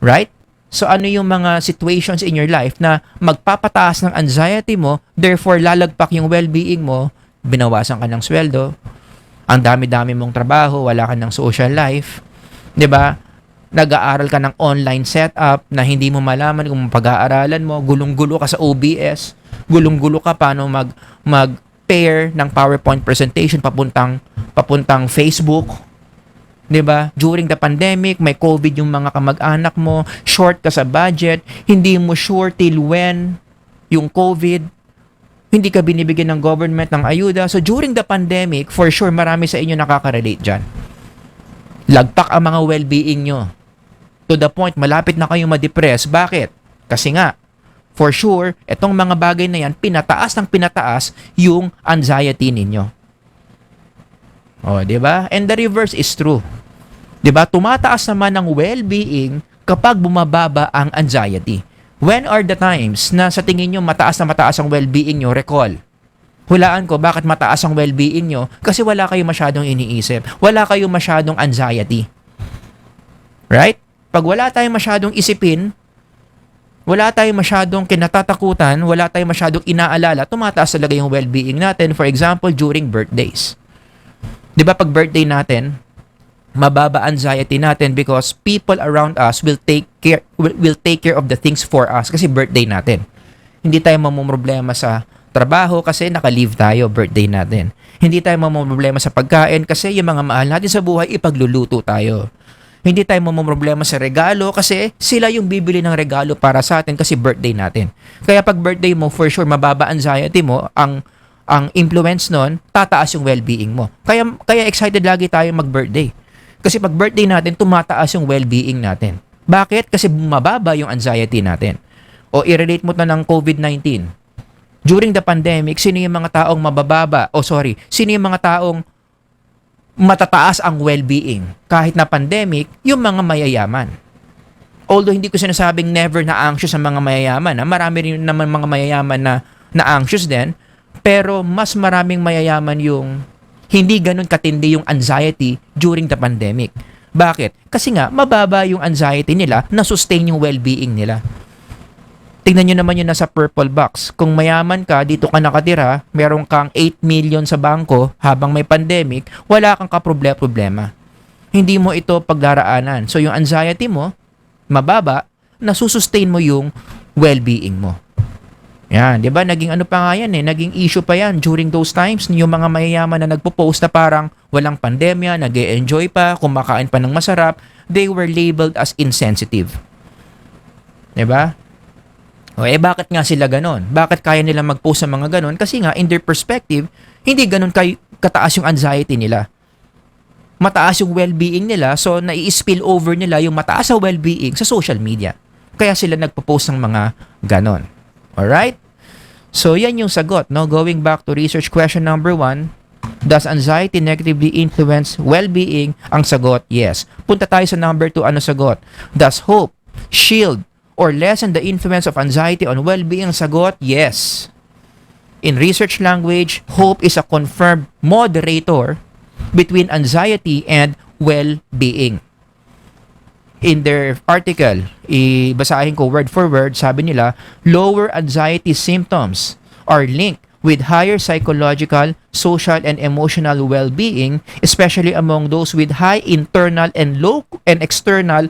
Right? So ano yung mga situations in your life na magpapataas ng anxiety mo, therefore lalagpak yung well-being mo, binawasan ka ng sweldo, ang dami-dami mong trabaho, wala ka ng social life, 'di ba? Nag-aaral ka ng online setup na hindi mo malaman kung pag-aaralan mo, gulong-gulo ka sa OBS, gulong-gulo ka paano mag-pair ng PowerPoint presentation papuntang Facebook. 'Di ba? During the pandemic, may COVID yung mga kamag-anak mo, short ka sa budget, hindi mo sure till when yung COVID, hindi ka binibigyan ng government ng ayuda. So during the pandemic, for sure marami sa inyo nakaka-relate dyan. Lagpak ang mga well-being nyo. To the point, malapit na kayong ma-depress. Bakit? Kasi nga, for sure, itong mga bagay na yan, pinataas ng pinataas yung anxiety ninyo. O, di ba? And the reverse is true. Di ba? Tumataas naman ang well-being kapag bumababa ang anxiety. When are the times na sa tingin nyo mataas na mataas ang well-being nyo? Recall. Hulaan ko, bakit mataas ang well-being nyo? Kasi wala kayong masyadong iniisip. Wala kayong masyadong anxiety. Right? Pag wala tayong masyadong isipin, wala tayong masyadong kinatatakutan, wala tayong masyadong inaalala, tumataas talaga yung well-being natin. For example, during birthdays. Di ba pag birthday natin, mababa anxiety natin because people around us will take care of the things for us kasi birthday natin. Hindi tayo mamumroblema sa trabaho kasi naka-leave tayo, birthday natin. Hindi tayo mamumroblema sa pagkain kasi yung mga mahal natin sa buhay, ipagluluto tayo. Hindi tayo mamumroblema sa regalo kasi sila yung bibili ng regalo para sa atin kasi birthday natin. Kaya pag birthday mo, for sure, mababa anxiety mo, ang influence nun, tataas yung well-being mo. Kaya excited lagi tayo mag-birthday. Kasi pag birthday natin, tumataas yung well-being natin. Bakit? Kasi mababa yung anxiety natin. O i-relate mo na ng COVID-19. During the pandemic, sino yung mga taong sino yung mga taong matataas ang well-being? Kahit na pandemic, yung mga mayayaman. Although hindi ko sinasabing never na anxious ang mga mayayaman. Marami rin naman mga mayayaman na anxious din. Pero mas maraming mayayaman yung hindi ganun katindi yung anxiety during the pandemic. Bakit? Kasi nga, mababa yung anxiety nila na sustain yung well-being nila. Tingnan nyo naman yung nasa purple box. Kung mayaman ka, dito ka nakatira, meron kang 8 million sa bangko habang may pandemic, wala kang kaproblema. Hindi mo ito pagdaraanan. So yung anxiety mo, mababa, nasusustain mo yung well-being mo. Yan, di ba? Naging ano pa nga yan naging issue pa yan during those times. Yung mga mayayaman na nagpo-post na parang walang pandemya, nag-e-enjoy pa, kumakain pa ng masarap, they were labeled as insensitive. Di ba? O bakit nga sila ganon? Bakit kaya nila mag-post sa mga ganon? Kasi nga, in their perspective, hindi ganon kataas yung anxiety nila. Mataas yung well-being nila, so nai-spill over nila yung mataas sa well-being sa social media. Kaya sila nagpo-post ng mga ganon. Alright? So, yan yung sagot. No? Going back to research question number 1, does anxiety negatively influence well-being? Ang sagot, yes. Punta tayo sa number 2, ano sagot? Does hope shield or lessen the influence of anxiety on well-being? Sagot, yes. In research language, hope is a confirmed moderator between anxiety and well-being. In their article, basahin ko word for word, sabi nila, lower anxiety symptoms are linked with higher psychological, social, and emotional well-being, especially among those with high internal and external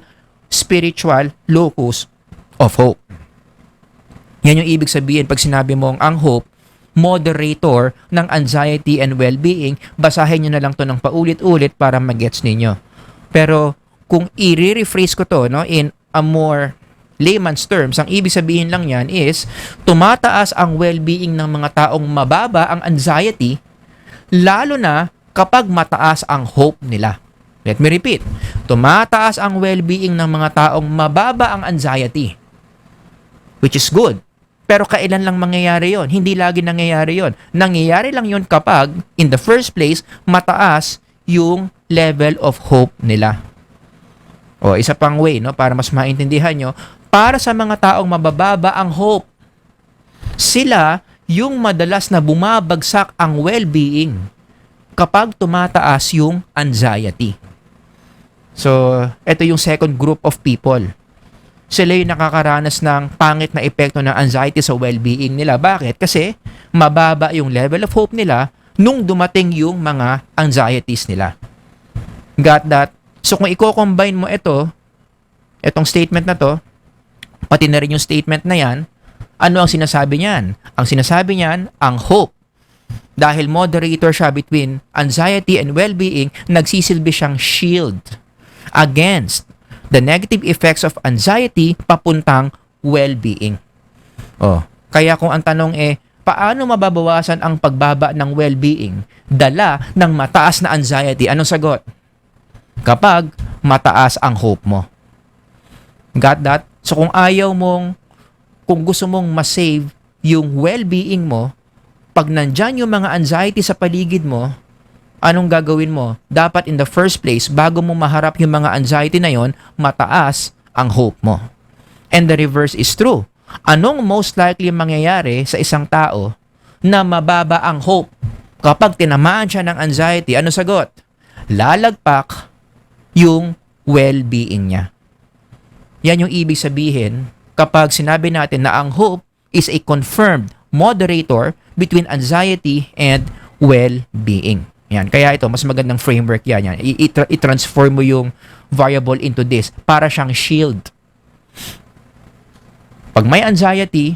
spiritual locus of hope. Yan yung ibig sabihin pag sinabi mong ang hope, moderator ng anxiety and well-being. Basahin nyo na lang to ng paulit-ulit para mag-gets ninyo. Pero kung i-rephrase ko to in a more layman's terms, ang ibig sabihin lang yan is tumataas ang well-being ng mga taong mababa ang anxiety, lalo na kapag mataas ang hope nila. Let me repeat. Tumataas ang well-being ng mga taong mababa ang anxiety, which is good. Pero kailan lang mangyayari yon? Hindi lagi nangyayari yon. Nangyayari lang yon kapag, in the first place, mataas yung level of hope nila. O, isa pang way, para mas maintindihan nyo, para sa mga taong mabababa ang hope, sila yung madalas na bumabagsak ang well-being kapag tumataas yung anxiety. So, ito yung second group of people. Sila yung nakakaranas ng pangit na epekto ng anxiety sa well-being nila. Bakit? Kasi mababa yung level of hope nila nung dumating yung mga anxieties nila. Got that? So kung i-combine mo itong statement na to, pati na rin yung statement na yan, ano ang sinasabi niyan? Ang sinasabi niyan, ang hope. Dahil moderator siya between anxiety and well-being, nagsisilbi siyang shield against the negative effects of anxiety papuntang well-being. Kaya kung ang tanong paano mababawasan ang pagbaba ng well-being dala ng mataas na anxiety? Anong sagot? Kapag mataas ang hope mo. Got that? So kung ayaw mong kung gusto mong ma-save yung well-being mo, pag nandyan yung mga anxiety sa paligid mo, anong gagawin mo? Dapat in the first place, bago mo maharap yung mga anxiety na yon, mataas ang hope mo. And the reverse is true. Anong most likely mangyayari sa isang tao na mababa ang hope? Kapag tinamaan siya ng anxiety, ano sagot? Lalagpak yung well-being niya. Yan yung ibig sabihin kapag sinabi natin na ang hope is a confirmed moderator between anxiety and well-being. Yan. Kaya ito, mas magandang framework yan. I-transform mo yung variable into this para siyang shield. Pag may anxiety,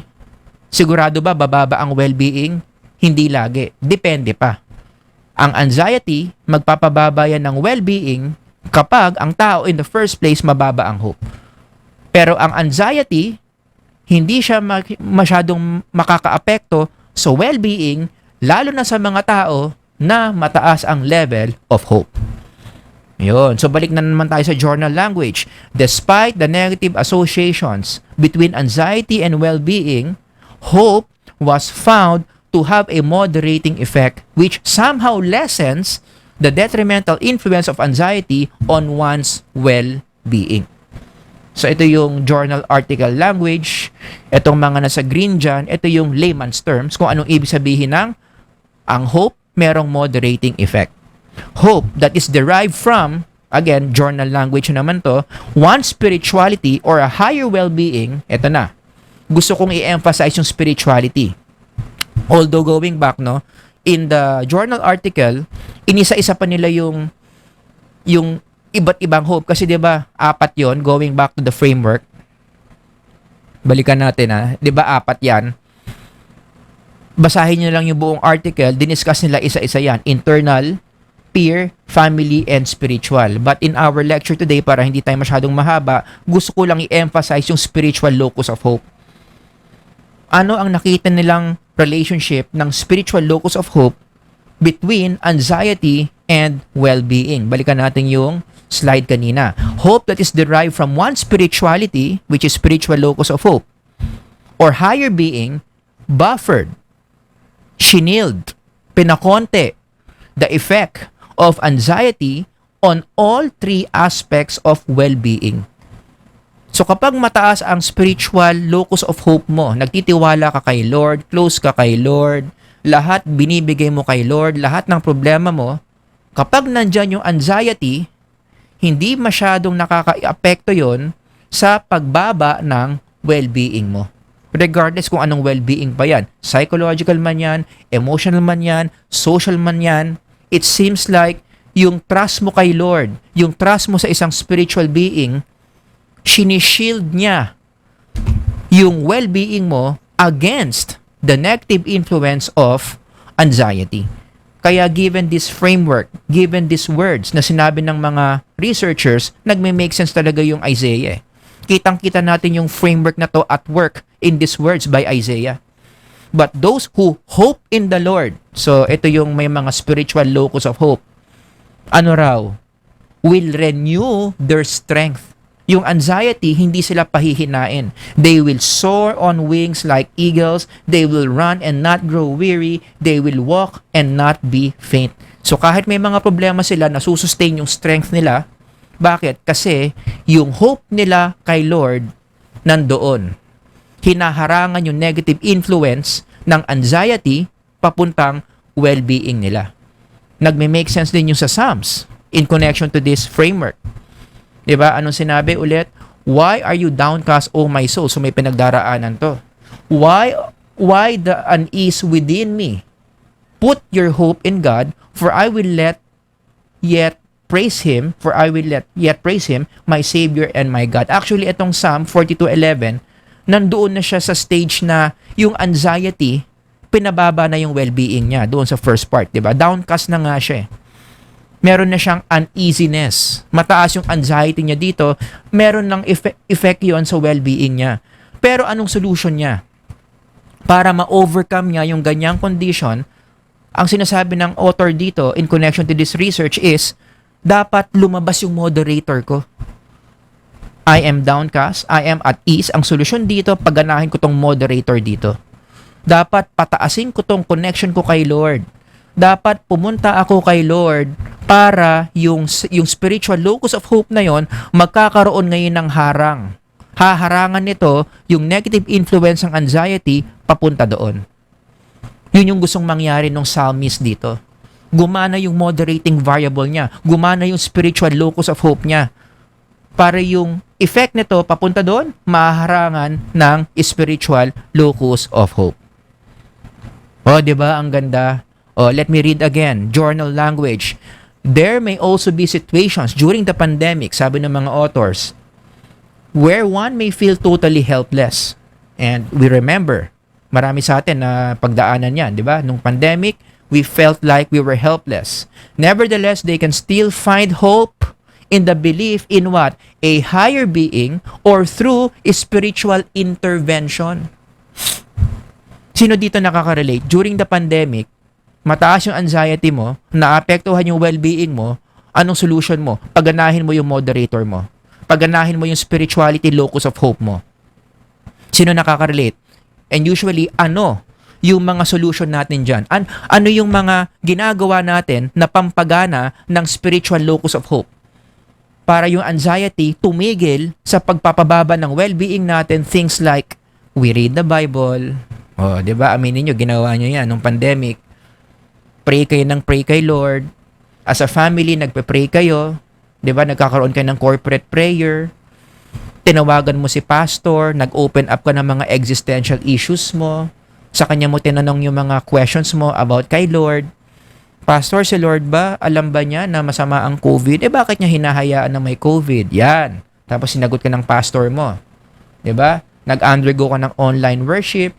sigurado ba bababa ang well-being? Hindi lagi. Depende pa. Ang anxiety, magpapababa yan ng well-being kapag ang tao in the first place mababa ang hope. Pero ang anxiety, hindi siya masyadong makakaapekto sa well-being, lalo na sa mga tao na mataas ang level of hope. Yun. So balik na naman tayo sa journal language. Despite the negative associations between anxiety and well-being, hope was found to have a moderating effect which somehow lessens the detrimental influence of anxiety on one's well-being. So ito yung journal article language. Itong mga nasa green dyan, ito yung layman's terms kung anong ibig sabihin ng ang hope merong moderating effect. Hope that is derived from, again, journal language naman to, one's spirituality or a higher well-being. Ito na. Gusto kong i-emphasize yung spirituality. Although going back, no, in the journal article, inisa-isa pa nila yung iba't ibang hope. Kasi 'di ba, 4 'yon, going back to the framework. Balikan natin 'di ba 4 'yan? Basahin niyo lang yung buong article, diniscuss nila isa-isa 'yan. Internal, peer, family, and spiritual. But in our lecture today, para hindi tayo masyadong mahaba, gusto ko lang i-emphasize yung spiritual locus of hope. Ano ang nakita nilang relationship ng spiritual locus of hope between anxiety and well-being? Balikan natin yung slide kanina. Hope that is derived from one's spirituality, which is spiritual locus of hope, or higher being, buffered, shiniled, pinakonte the effect of anxiety on all 3 aspects of well-being. So kapag mataas ang spiritual locus of hope mo, nagtitiwala ka kay Lord, close ka kay Lord, lahat binibigay mo kay Lord, lahat ng problema mo, kapag nandyan yung anxiety, hindi masyadong nakaka-apekto yon sa pagbaba ng well-being mo. Regardless kung anong well-being pa yan, psychological man yan, emotional man yan, social man yan, it seems like yung trust mo kay Lord, yung trust mo sa isang spiritual being, sinishield niya yung well-being mo against the negative influence of anxiety. Kaya given this framework, given these words na sinabi ng mga researchers, nagme-make sense talaga yung Isaiah. Kitang-kita natin yung framework na to at work in these words by Isaiah. But those who hope in the Lord, so ito yung may mga spiritual locus of hope, ano raw? Will renew their strength. Yung anxiety, hindi sila pahihinain. They will soar on wings like eagles. They will run and not grow weary. They will walk and not be faint. So kahit may mga problema sila, nasusustain yung strength nila. Bakit? Kasi yung hope nila kay Lord nandoon. Hinaharangan yung negative influence ng anxiety papuntang well-being nila. Nagme-make sense din yung sa Psalms in connection to this framework. Diba? Anong sinabi ulit? Why are you downcast, O my soul? So may pinagdaraanan to. Why the unease within me? Put your hope in God, for I will yet praise Him, my Savior and my God. Actually, itong Psalm 42:11, nandoon na siya sa stage na yung anxiety, pinababa na yung well-being niya doon sa first part. Diba? Downcast na nga siya. Meron na siyang uneasiness. Mataas yung anxiety niya dito. Meron ng effect yon sa well-being niya. Pero anong solution niya? Para ma-overcome niya yung ganyang condition, ang sinasabi ng author dito in connection to this research is, dapat lumabas yung moderator ko. I am downcast, I am at ease. Ang solusyon dito, pagganahin ko tong moderator dito. Dapat pataasin ko tong connection ko kay Lord. Dapat pumunta ako kay Lord para yung spiritual locus of hope na yon magkakaroon ngayon ng harang. Haharangan nito yung negative influence ng anxiety papunta doon. Yun yung gustong mangyari ng psalmist dito. Gumana yung moderating variable niya. Gumana yung spiritual locus of hope niya. Para yung effect nito papunta doon, mahaharangan ng spiritual locus of hope. Oh, di ba? Ang ganda. Oh, let me read again. Journal language. There may also be situations during the pandemic, sabi ng mga authors, where one may feel totally helpless. And we remember, marami sa atin na pagdaanan yan, di ba? Nung pandemic, we felt like we were helpless. Nevertheless, they can still find hope in the belief in what? A higher being or through spiritual intervention. Sino dito nakaka-relate? During the pandemic, mataas yung anxiety mo, naapektuhan yung well-being mo, anong solution mo? Pagganahin mo yung moderator mo. Pagganahin mo yung spirituality locus of hope mo. Sino nakaka-relate? And usually, ano yung mga solution natin dyan? Ano yung mga ginagawa natin na pampagana ng spiritual locus of hope? Para yung anxiety tumigil sa pagpapababa ng well-being natin, things like, we read the Bible. Oh, 'di ba? Aminin niyo, ginawa niyo 'yan nung pandemic. Pray kayo ng pray kay Lord. As a family, nagpe-pray kayo. 'Di ba? Nagkakaroon kayo ng corporate prayer. Tinawagan mo si pastor, nag-open up ka ng mga existential issues mo. Sa kanya mo tinanong yung mga questions mo about kay Lord. Pastor, si Lord ba, alam ba niya na masama ang COVID? Bakit niya hinahayaan na may COVID? Yan. Tapos sinagot ka ng pastor mo. 'Di ba? Nag-undergo ka ng online worship.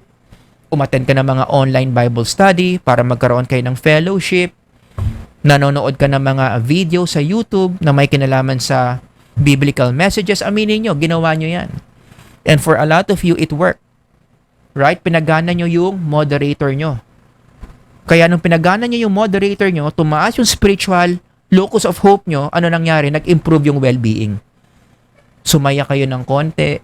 Umattend ka ng mga online Bible study para magkaroon kayo ng fellowship. Nanonood ka ng mga video sa YouTube na may kinalaman sa biblical messages. Aminin nyo, ginawa nyo yan. And for a lot of you, it worked. Right? Pinagana nyo yung moderator nyo. Kaya nung pinagana nyo yung moderator nyo, tumaas yung spiritual locus of hope nyo, ano nangyari? Nag-improve yung well-being. Sumaya kayo ng konti.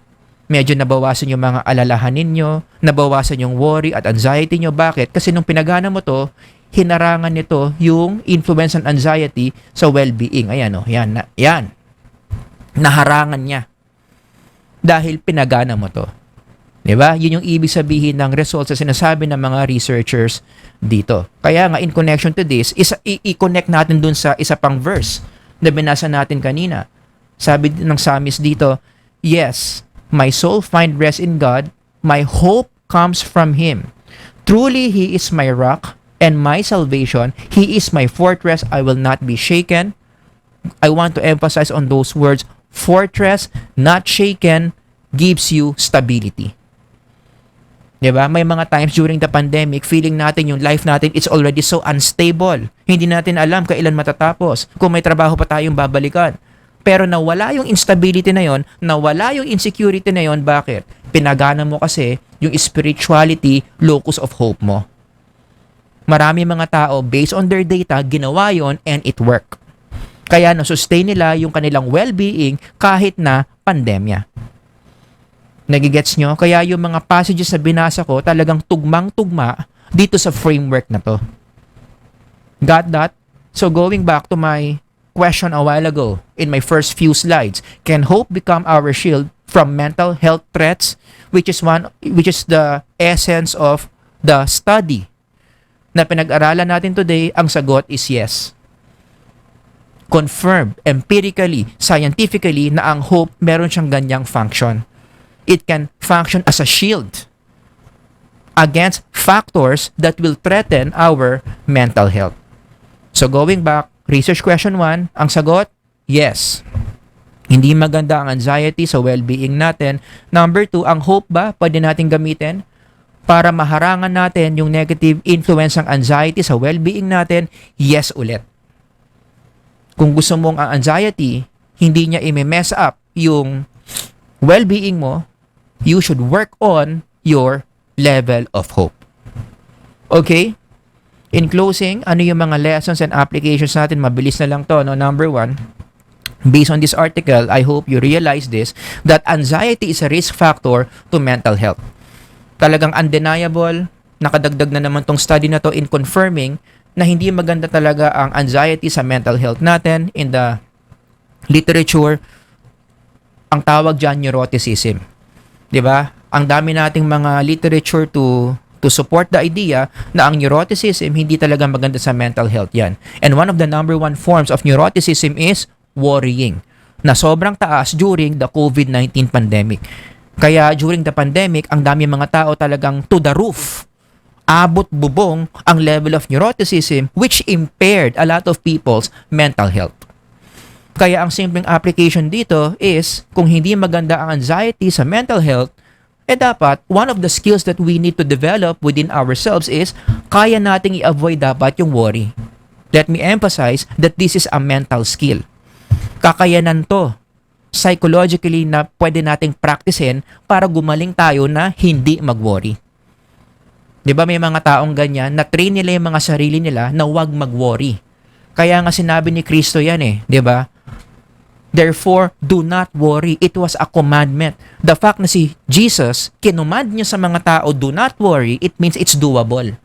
Medyo nabawasan yung mga alalahanin nyo, nabawasan yung worry at anxiety nyo. Bakit? Kasi nung pinagana mo to, hinarangan nito yung influence and anxiety sa well-being. Ayan o, yan. Naharangan niya. Dahil pinagana mo to. Diba? Yun yung ibig sabihin ng results na sinasabi ng mga researchers dito. Kaya nga, in connection to this, i-connect natin dun sa isa pang verse na binasa natin kanina. Sabi ng psalmist dito, yes, my soul find rest in God. My hope comes from Him. Truly, He is my rock and my salvation. He is my fortress. I will not be shaken. I want to emphasize on those words. Fortress, not shaken, gives you stability. Diba? May mga times during the pandemic, feeling natin yung life natin is already so unstable. Hindi natin alam kailan matatapos. Kung may trabaho pa tayong babalikan. Pero nawala yung instability na yon, nawala yung insecurity na yon, bakit? Pinagana mo kasi yung spirituality locus of hope mo. Marami mga tao, based on their data, ginawa yon and it worked. Kaya na-sustain nila yung kanilang well-being kahit na pandemya. Nagigets nyo? Kaya yung mga passages na binasa ko talagang tugmang-tugma dito sa framework na to. Got that? So going back to my question a while ago in my first few slides, can hope become our shield from mental health threats, which is the essence of the study na pinag-aralan natin today? Ang sagot is yes. Confirmed empirically, scientifically na ang hope meron siyang ganyang function. It can function as a shield against factors that will threaten our mental health. So going back, research question 1, ang sagot, yes. Hindi maganda ang anxiety sa well-being natin. Number 2, ang hope ba pwede natin gamitin para maharangan natin yung negative influence ng anxiety sa well-being natin? Yes ulit. Kung gusto mong ang anxiety, hindi niya i-mess up yung well-being mo, you should work on your level of hope. Okay? In closing, ano yung mga lessons and applications natin? Mabilis na lang to, no? Number 1, Based on this article, I hope you realize this, that anxiety is a risk factor to mental health. Talagang undeniable, nakadagdag na naman tong study na to in confirming na hindi maganda talaga ang anxiety sa mental health natin. In the literature, ang tawag dyan neuroticism. 'Di ba? Ang dami nating mga literature to support the idea na ang neuroticism hindi talaga maganda sa mental health yan. And one of the number one forms of neuroticism is worrying, na sobrang taas during the COVID-19 pandemic. Kaya during the pandemic, ang dami mga tao talagang to the roof. Abot bubong ang level of neuroticism, which impaired a lot of people's mental health. Kaya ang simpleng application dito is, kung hindi maganda ang anxiety sa mental health, dapat one of the skills that we need to develop within ourselves is kaya nating i-avoid dapat yung worry. Let me emphasize that this is a mental skill. Kakayanan to psychologically na pwede nating practicein para gumaling tayo na hindi mag-worry. 'Di ba may mga taong ganyan na train nila yung mga sarili nila na wag mag-worry. Kaya nga sinabi ni Kristo yan 'di ba? Therefore, do not worry. It was a commandment. The fact na si Jesus, kinumand niya sa mga tao, do not worry, it means it's doable.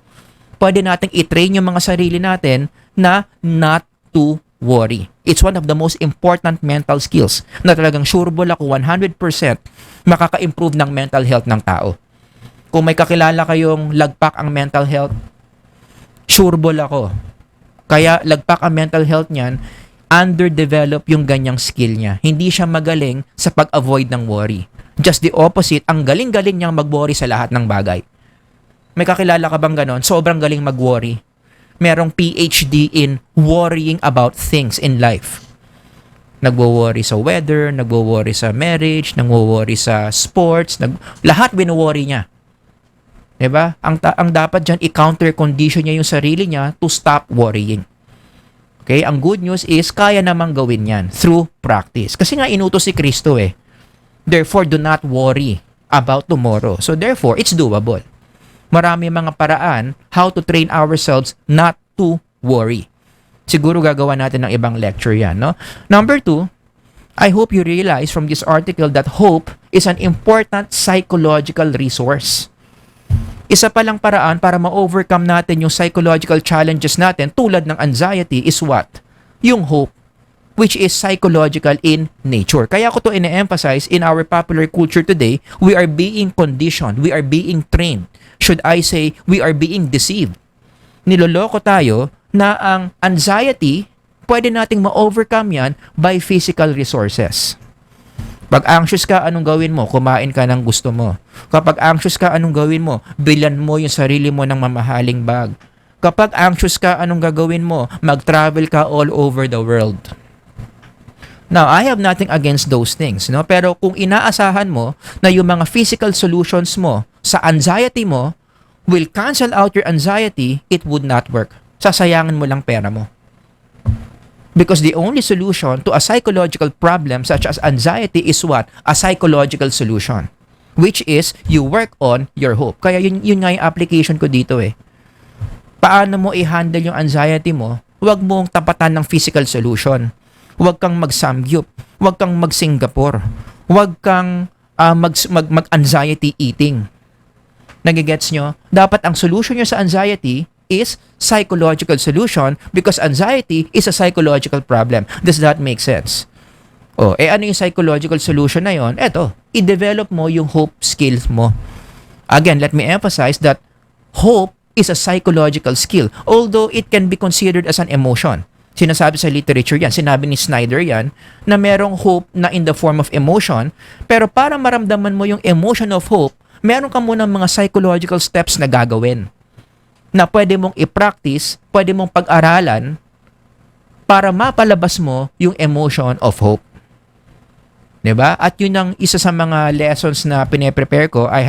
Pwede nating i-train yung mga sarili natin na not to worry. It's one of the most important mental skills na talagang sureball ako 100% makaka-improve ng mental health ng tao. Kung may kakilala kayong lagpak ang mental health, sureball ako. Kaya lagpak ang mental health niyan, underdeveloped yung ganyang skill niya. Hindi siya magaling sa pag-avoid ng worry. Just the opposite, ang galing-galing niyang mag-worry sa lahat ng bagay. May kakilala ka bang ganon? Sobrang galing mag-worry. Merong PhD in worrying about things in life. Nagwo-worry sa weather, nagwo-worry sa marriage, nagwo-worry sa sports, lahat bino-worry niya. 'Di ba? Ang dapat diyan i-counter condition niya yung sarili niya to stop worrying. Okay, ang good news is kaya namang gawin 'yan through practice. Kasi nga inutos si Kristo Therefore, do not worry about tomorrow. So therefore, it's doable. Marami mga paraan how to train ourselves not to worry. Siguro gagawa natin ng ibang lecture 'yan, no? Number 2, I hope you realize from this article that hope is an important psychological resource. Isa palang paraan para ma-overcome natin yung psychological challenges natin tulad ng anxiety is what? Yung hope, which is psychological in nature. Kaya ko to ine-emphasize in our popular culture today, we are being conditioned, we are being trained. Should I say, we are being deceived. Niloloko tayo na ang anxiety, pwede nating ma-overcome yan by physical resources. Pag anxious ka, anong gawin mo? Kumain ka ng gusto mo. Kapag anxious ka, anong gawin mo? Bilan mo yung sarili mo ng mamahaling bag. Kapag anxious ka, anong gagawin mo? Mag-travel ka all over the world. Now, I have nothing against those things, no? Pero kung inaasahan mo na yung mga physical solutions mo sa anxiety mo will cancel out your anxiety, it would not work. Sasayangan mo lang pera mo. Because the only solution to a psychological problem such as anxiety is what? A psychological solution. Which is, you work on your hope. Kaya yun nga yung application ko dito Paano mo i-handle yung anxiety mo? Huwag mong tapatan ng physical solution. Huwag kang mag-samgyup. Huwag kang mag-Singapore. Huwag kang mag-anxiety eating. Nagigets nyo? Dapat ang solution nyo sa anxiety is psychological solution because anxiety is a psychological problem. Does that make sense? Ano yung psychological solution na yon? Eto, i-develop mo yung hope skills mo. Again, let me emphasize that hope is a psychological skill, although it can be considered as an emotion. Sinasabi sa literature yan, sinabi ni Snyder yan, na merong hope na in the form of emotion, pero para maramdaman mo yung emotion of hope, meron ka muna mga psychological steps na gagawin na pwede mong i-practice, pwede mong pag-aralan para mapalabas mo yung emotion of hope. 'Di ba? At yun ang isa sa mga lessons na pine-prepare ko. I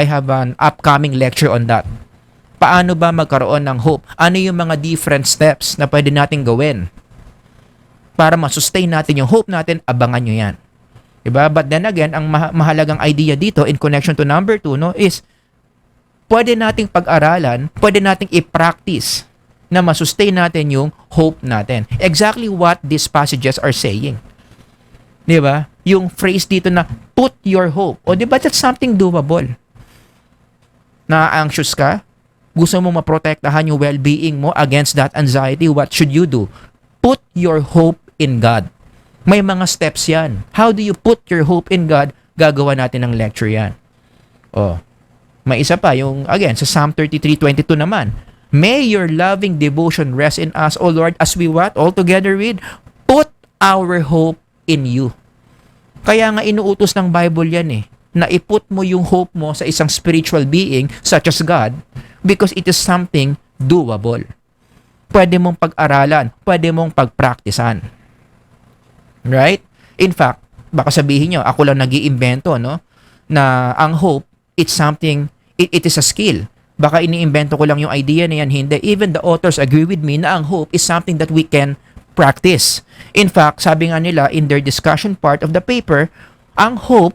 have an upcoming lecture on that. Paano ba magkaroon ng hope? Ano yung mga different steps na pwede nating gawin para ma-sustain natin yung hope natin? Abangan nyo yan. 'Di ba? But then again, ang mahalagang idea dito in connection to number 2, no, is pwede nating pag-aralan, pwede nating i-practice na ma-sustain natin yung hope natin. Exactly what these passages are saying. Di ba? Yung phrase dito na put your hope. O di ba that's something doable? Na-anxious ka? Gusto mo maprotektahan yung well-being mo against that anxiety? What should you do? Put your hope in God. May mga steps yan. How do you put your hope in God? Gagawa natin ng lecture yan. Oh. May isa pa, yung again, sa Psalm 33:22 naman. May your loving devotion rest in us, O Lord, as we what? All together read, put our hope in you. Kaya nga inuutos ng Bible yan na iput mo yung hope mo sa isang spiritual being such as God because it is something doable. Pwede mong pag-aralan, pwede mong pag-practicean. Right? In fact, baka sabihin nyo, ako lang nag-iimbento, no? Na ang hope, it's something, it is a skill. Baka iniimbento ko lang yung idea na yan, hindi. Even the authors agree with me na ang hope is something that we can practice. In fact, sabi nga nila in their discussion part of the paper, ang hope,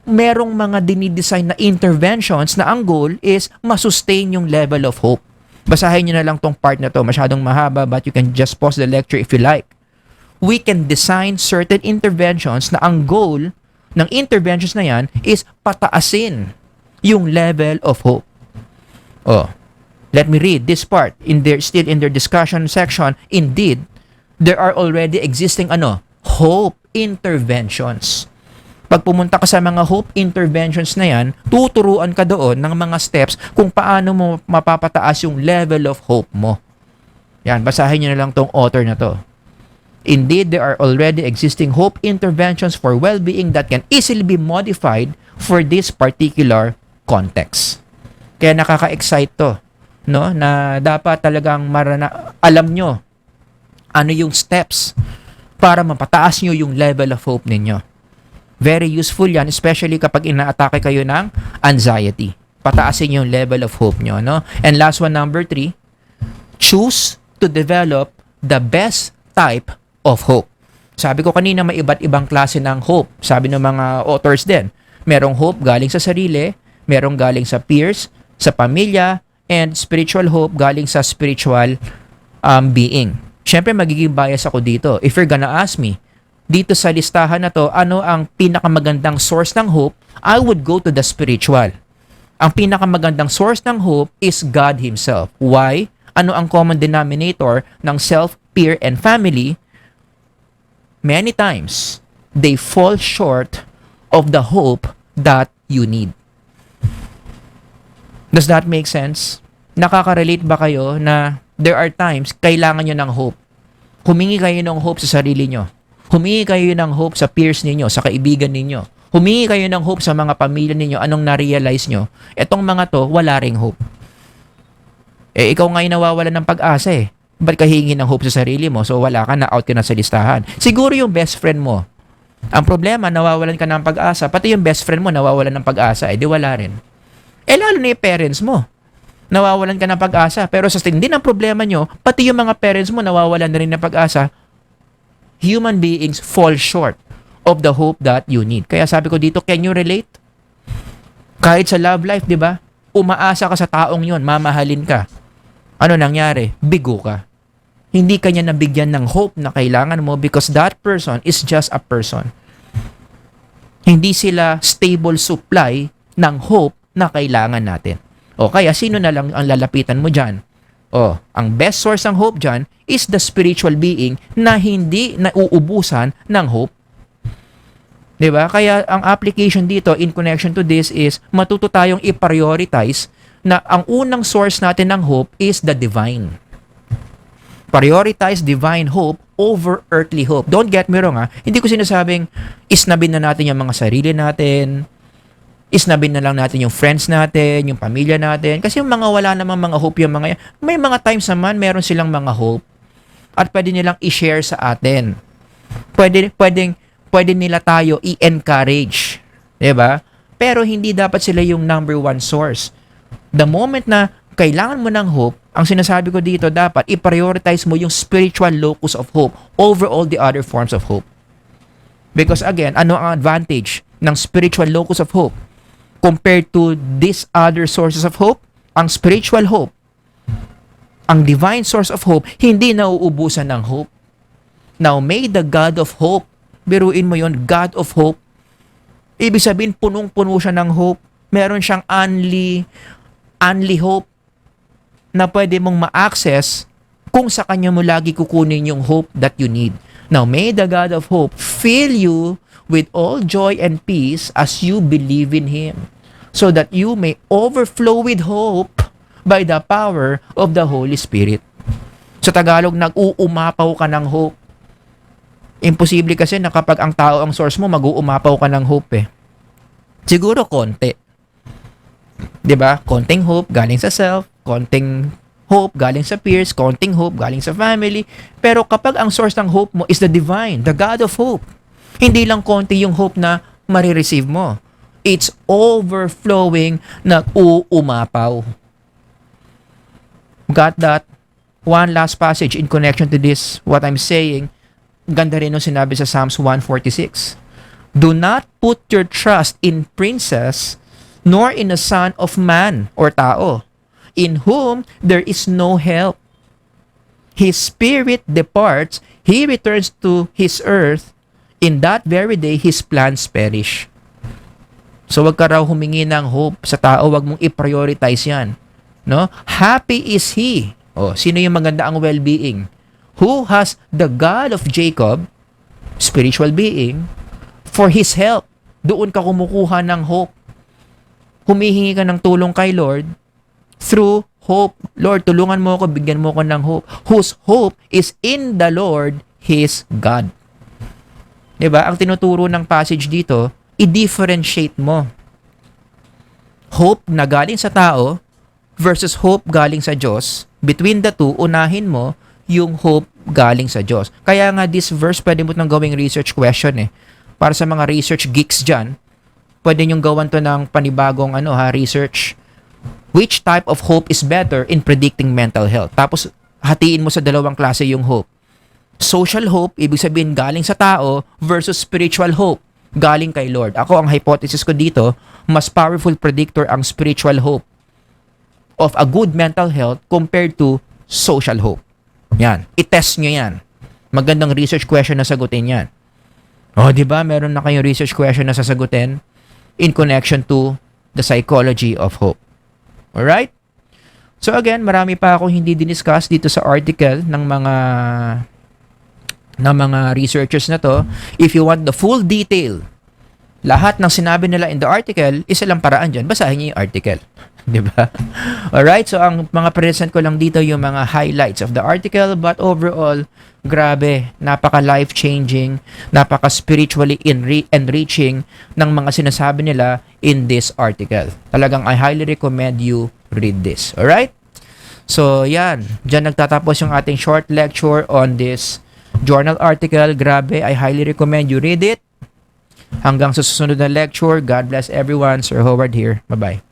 merong mga dinidesign na interventions na ang goal is masustain yung level of hope. Basahin nyo na lang tong part na to. Masyadong mahaba, but you can just pause the lecture if you like. We can design certain interventions na ang goal ng interventions na yan is pataasin yung level of hope. Oh, let me read this part. Still in their discussion section, indeed, there are already existing hope interventions. Pag pumunta ka sa mga hope interventions na yan, tuturuan ka doon ng mga steps kung paano mo mapapataas yung level of hope mo. Yan, basahin nyo na lang tong author na to. Indeed, there are already existing hope interventions for well-being that can easily be modified for this particular context. Kaya nakaka-excite to, no? Na dapat talagang alam nyo ano yung steps para mapataas nyo yung level of hope ninyo. Very useful yan, especially kapag inaatake kayo ng anxiety. Pataasin yung level of hope nyo, no? And last one, number 3, choose to develop the best type of hope. Sabi ko kanina, may iba't ibang klase ng hope. Sabi ng mga authors din, merong hope galing sa sarili, merong galing sa peers, sa pamilya, and spiritual hope galing sa spiritual being. Siyempre, magiging bias ako dito. If you're gonna ask me, dito sa listahan na to, ano ang pinakamagandang source ng hope, I would go to the spiritual. Ang pinakamagandang source ng hope is God Himself. Why? Ano ang common denominator ng self, peer, and family? Many times, they fall short of the hope that you need. Does that make sense? Nakaka-relate ba kayo na there are times kailangan nyo ng hope? Humingi kayo ng hope sa sarili nyo. Humingi kayo ng hope sa peers ninyo, sa kaibigan ninyo. Humingi kayo ng hope sa mga pamilya ninyo. Anong na-realize nyo? Etong mga to, wala ring hope. Ikaw ngayon nawawalan ng pag-asa Ba't ka hingi ng hope sa sarili mo? So wala ka, na-out ka na sa listahan. Siguro yung best friend mo. Ang problema, nawawalan ka ng pag-asa. Pati yung best friend mo, nawawalan ng pag-asa. Di wala rin. Lalo na yung parents mo. Nawawalan ka ng pag-asa. Pero sa tindi ng problema nyo, pati yung mga parents mo, nawawalan na rin ng pag-asa. Human beings fall short of the hope that you need. Kaya sabi ko dito, can you relate? Kahit sa love life, di ba? Umaasa ka sa taong yon, mamahalin ka. Ano nangyari? Bigo ka. Hindi ka niya nabigyan ng hope na kailangan mo because that person is just a person. Hindi sila stable supply ng hope na kailangan natin. O kaya sino na lang ang lalapitan mo dyan? O, ang best source ng hope dyan is the spiritual being na hindi nauubusan ng hope. Diba? Kaya ang application dito in connection to this is matuto tayong i-prioritize na ang unang source natin ng hope is the divine. Prioritize divine hope over earthly hope. Don't get me wrong Hindi ko sinasabing isnabin na natin yung mga sarili natin, isnabin na lang natin yung friends natin, yung pamilya natin. Kasi yung mga wala namang mga hope yung mga yan. May mga times naman meron silang mga hope at pwede nilang i-share sa atin. Pwede nila tayo i-encourage. Diba? Pero hindi dapat sila yung number one source. The moment na kailangan mo ng hope, ang sinasabi ko dito, dapat i-prioritize mo yung spiritual locus of hope over all the other forms of hope. Because again, ano ang advantage ng spiritual locus of hope compared to these other sources of hope? Ang spiritual hope, ang divine source of hope, hindi nauubusan ng hope. Now, may the God of hope Biruin mo yon, God of hope. Ibig sabihin, punong-puno siya ng hope. Meron siyang only hope na pwede mong ma-access kung sa Kanya mo lagi kukunin yung hope that you need. Now, may the God of hope fill you with all joy and peace as you believe in Him, so that you may overflow with hope by the power of the Holy Spirit. Sa Tagalog, nag-uumapaw ka ng hope. Imposible kasi na kapag ang tao ang source mo, mag-uumapaw ka ng hope eh. Siguro konti. 'Di ba? Konting hope galing sa self, konting hope galing sa peers, konting hope galing sa family. Pero kapag ang source ng hope mo is the divine, the God of hope, hindi lang konti yung hope na marireceive mo. It's overflowing, nag-uumapaw. Got that? One last passage in connection to this, what I'm saying. Ganda rin nung sinabi sa Psalms 146. Do not put your trust in princes, nor in a son of man or tao, in whom there is no help. His spirit departs, he returns to his earth, in that very day his plans perish. So wag ka raw humingi ng hope sa tao, wag mong i-prioritize yan. No? Happy is he. Sino yung maganda ang well-being? Who has the God of Jacob, spiritual being, for his help. Doon ka kumukuha ng hope. Humihingi ka ng tulong kay Lord through hope. Lord, tulungan mo ako, bigyan mo ako ng hope. Whose hope is in the Lord, his God. Diba? Ang tinuturo ng passage dito, i-differentiate mo. Hope na galing sa tao versus hope galing sa Diyos. Between the two, unahin mo yung hope galing sa Diyos. Kaya nga this verse, pwede mo nang gawing research question eh. Para sa mga research geeks dyan, pwede nyong gawan to ng panibagong research. Which type of hope is better in predicting mental health? Tapos, hatiin mo sa dalawang klase yung hope. Social hope, ibig sabihin galing sa tao versus spiritual hope, galing kay Lord. Ako, ang hypothesis ko dito, mas powerful predictor ang spiritual hope of a good mental health compared to social hope. Yan. I-test nyo yan. Magandang research question na sagutin yan. Di ba? Meron na kayong research question na sasagutin in connection to the psychology of hope. Alright? So again, marami pa akong hindi diniscuss dito sa article ng mga researchers na to. If you want the full detail, lahat ng sinabi nila in the article, isa lang paraan dyan, basahin niyo yung article. Diba? Alright, so ang mga present ko lang dito yung mga highlights of the article, but overall, grabe, napaka-life-changing, napaka-spiritually enriching ng mga sinasabi nila in this article. Talagang I highly recommend you read this. Alright? So, yan. Diyan nagtatapos yung ating short lecture on this journal article. Grabe, I highly recommend you read it. Hanggang sa susunod na lecture, God bless everyone. Sir Howard here. Bye-bye.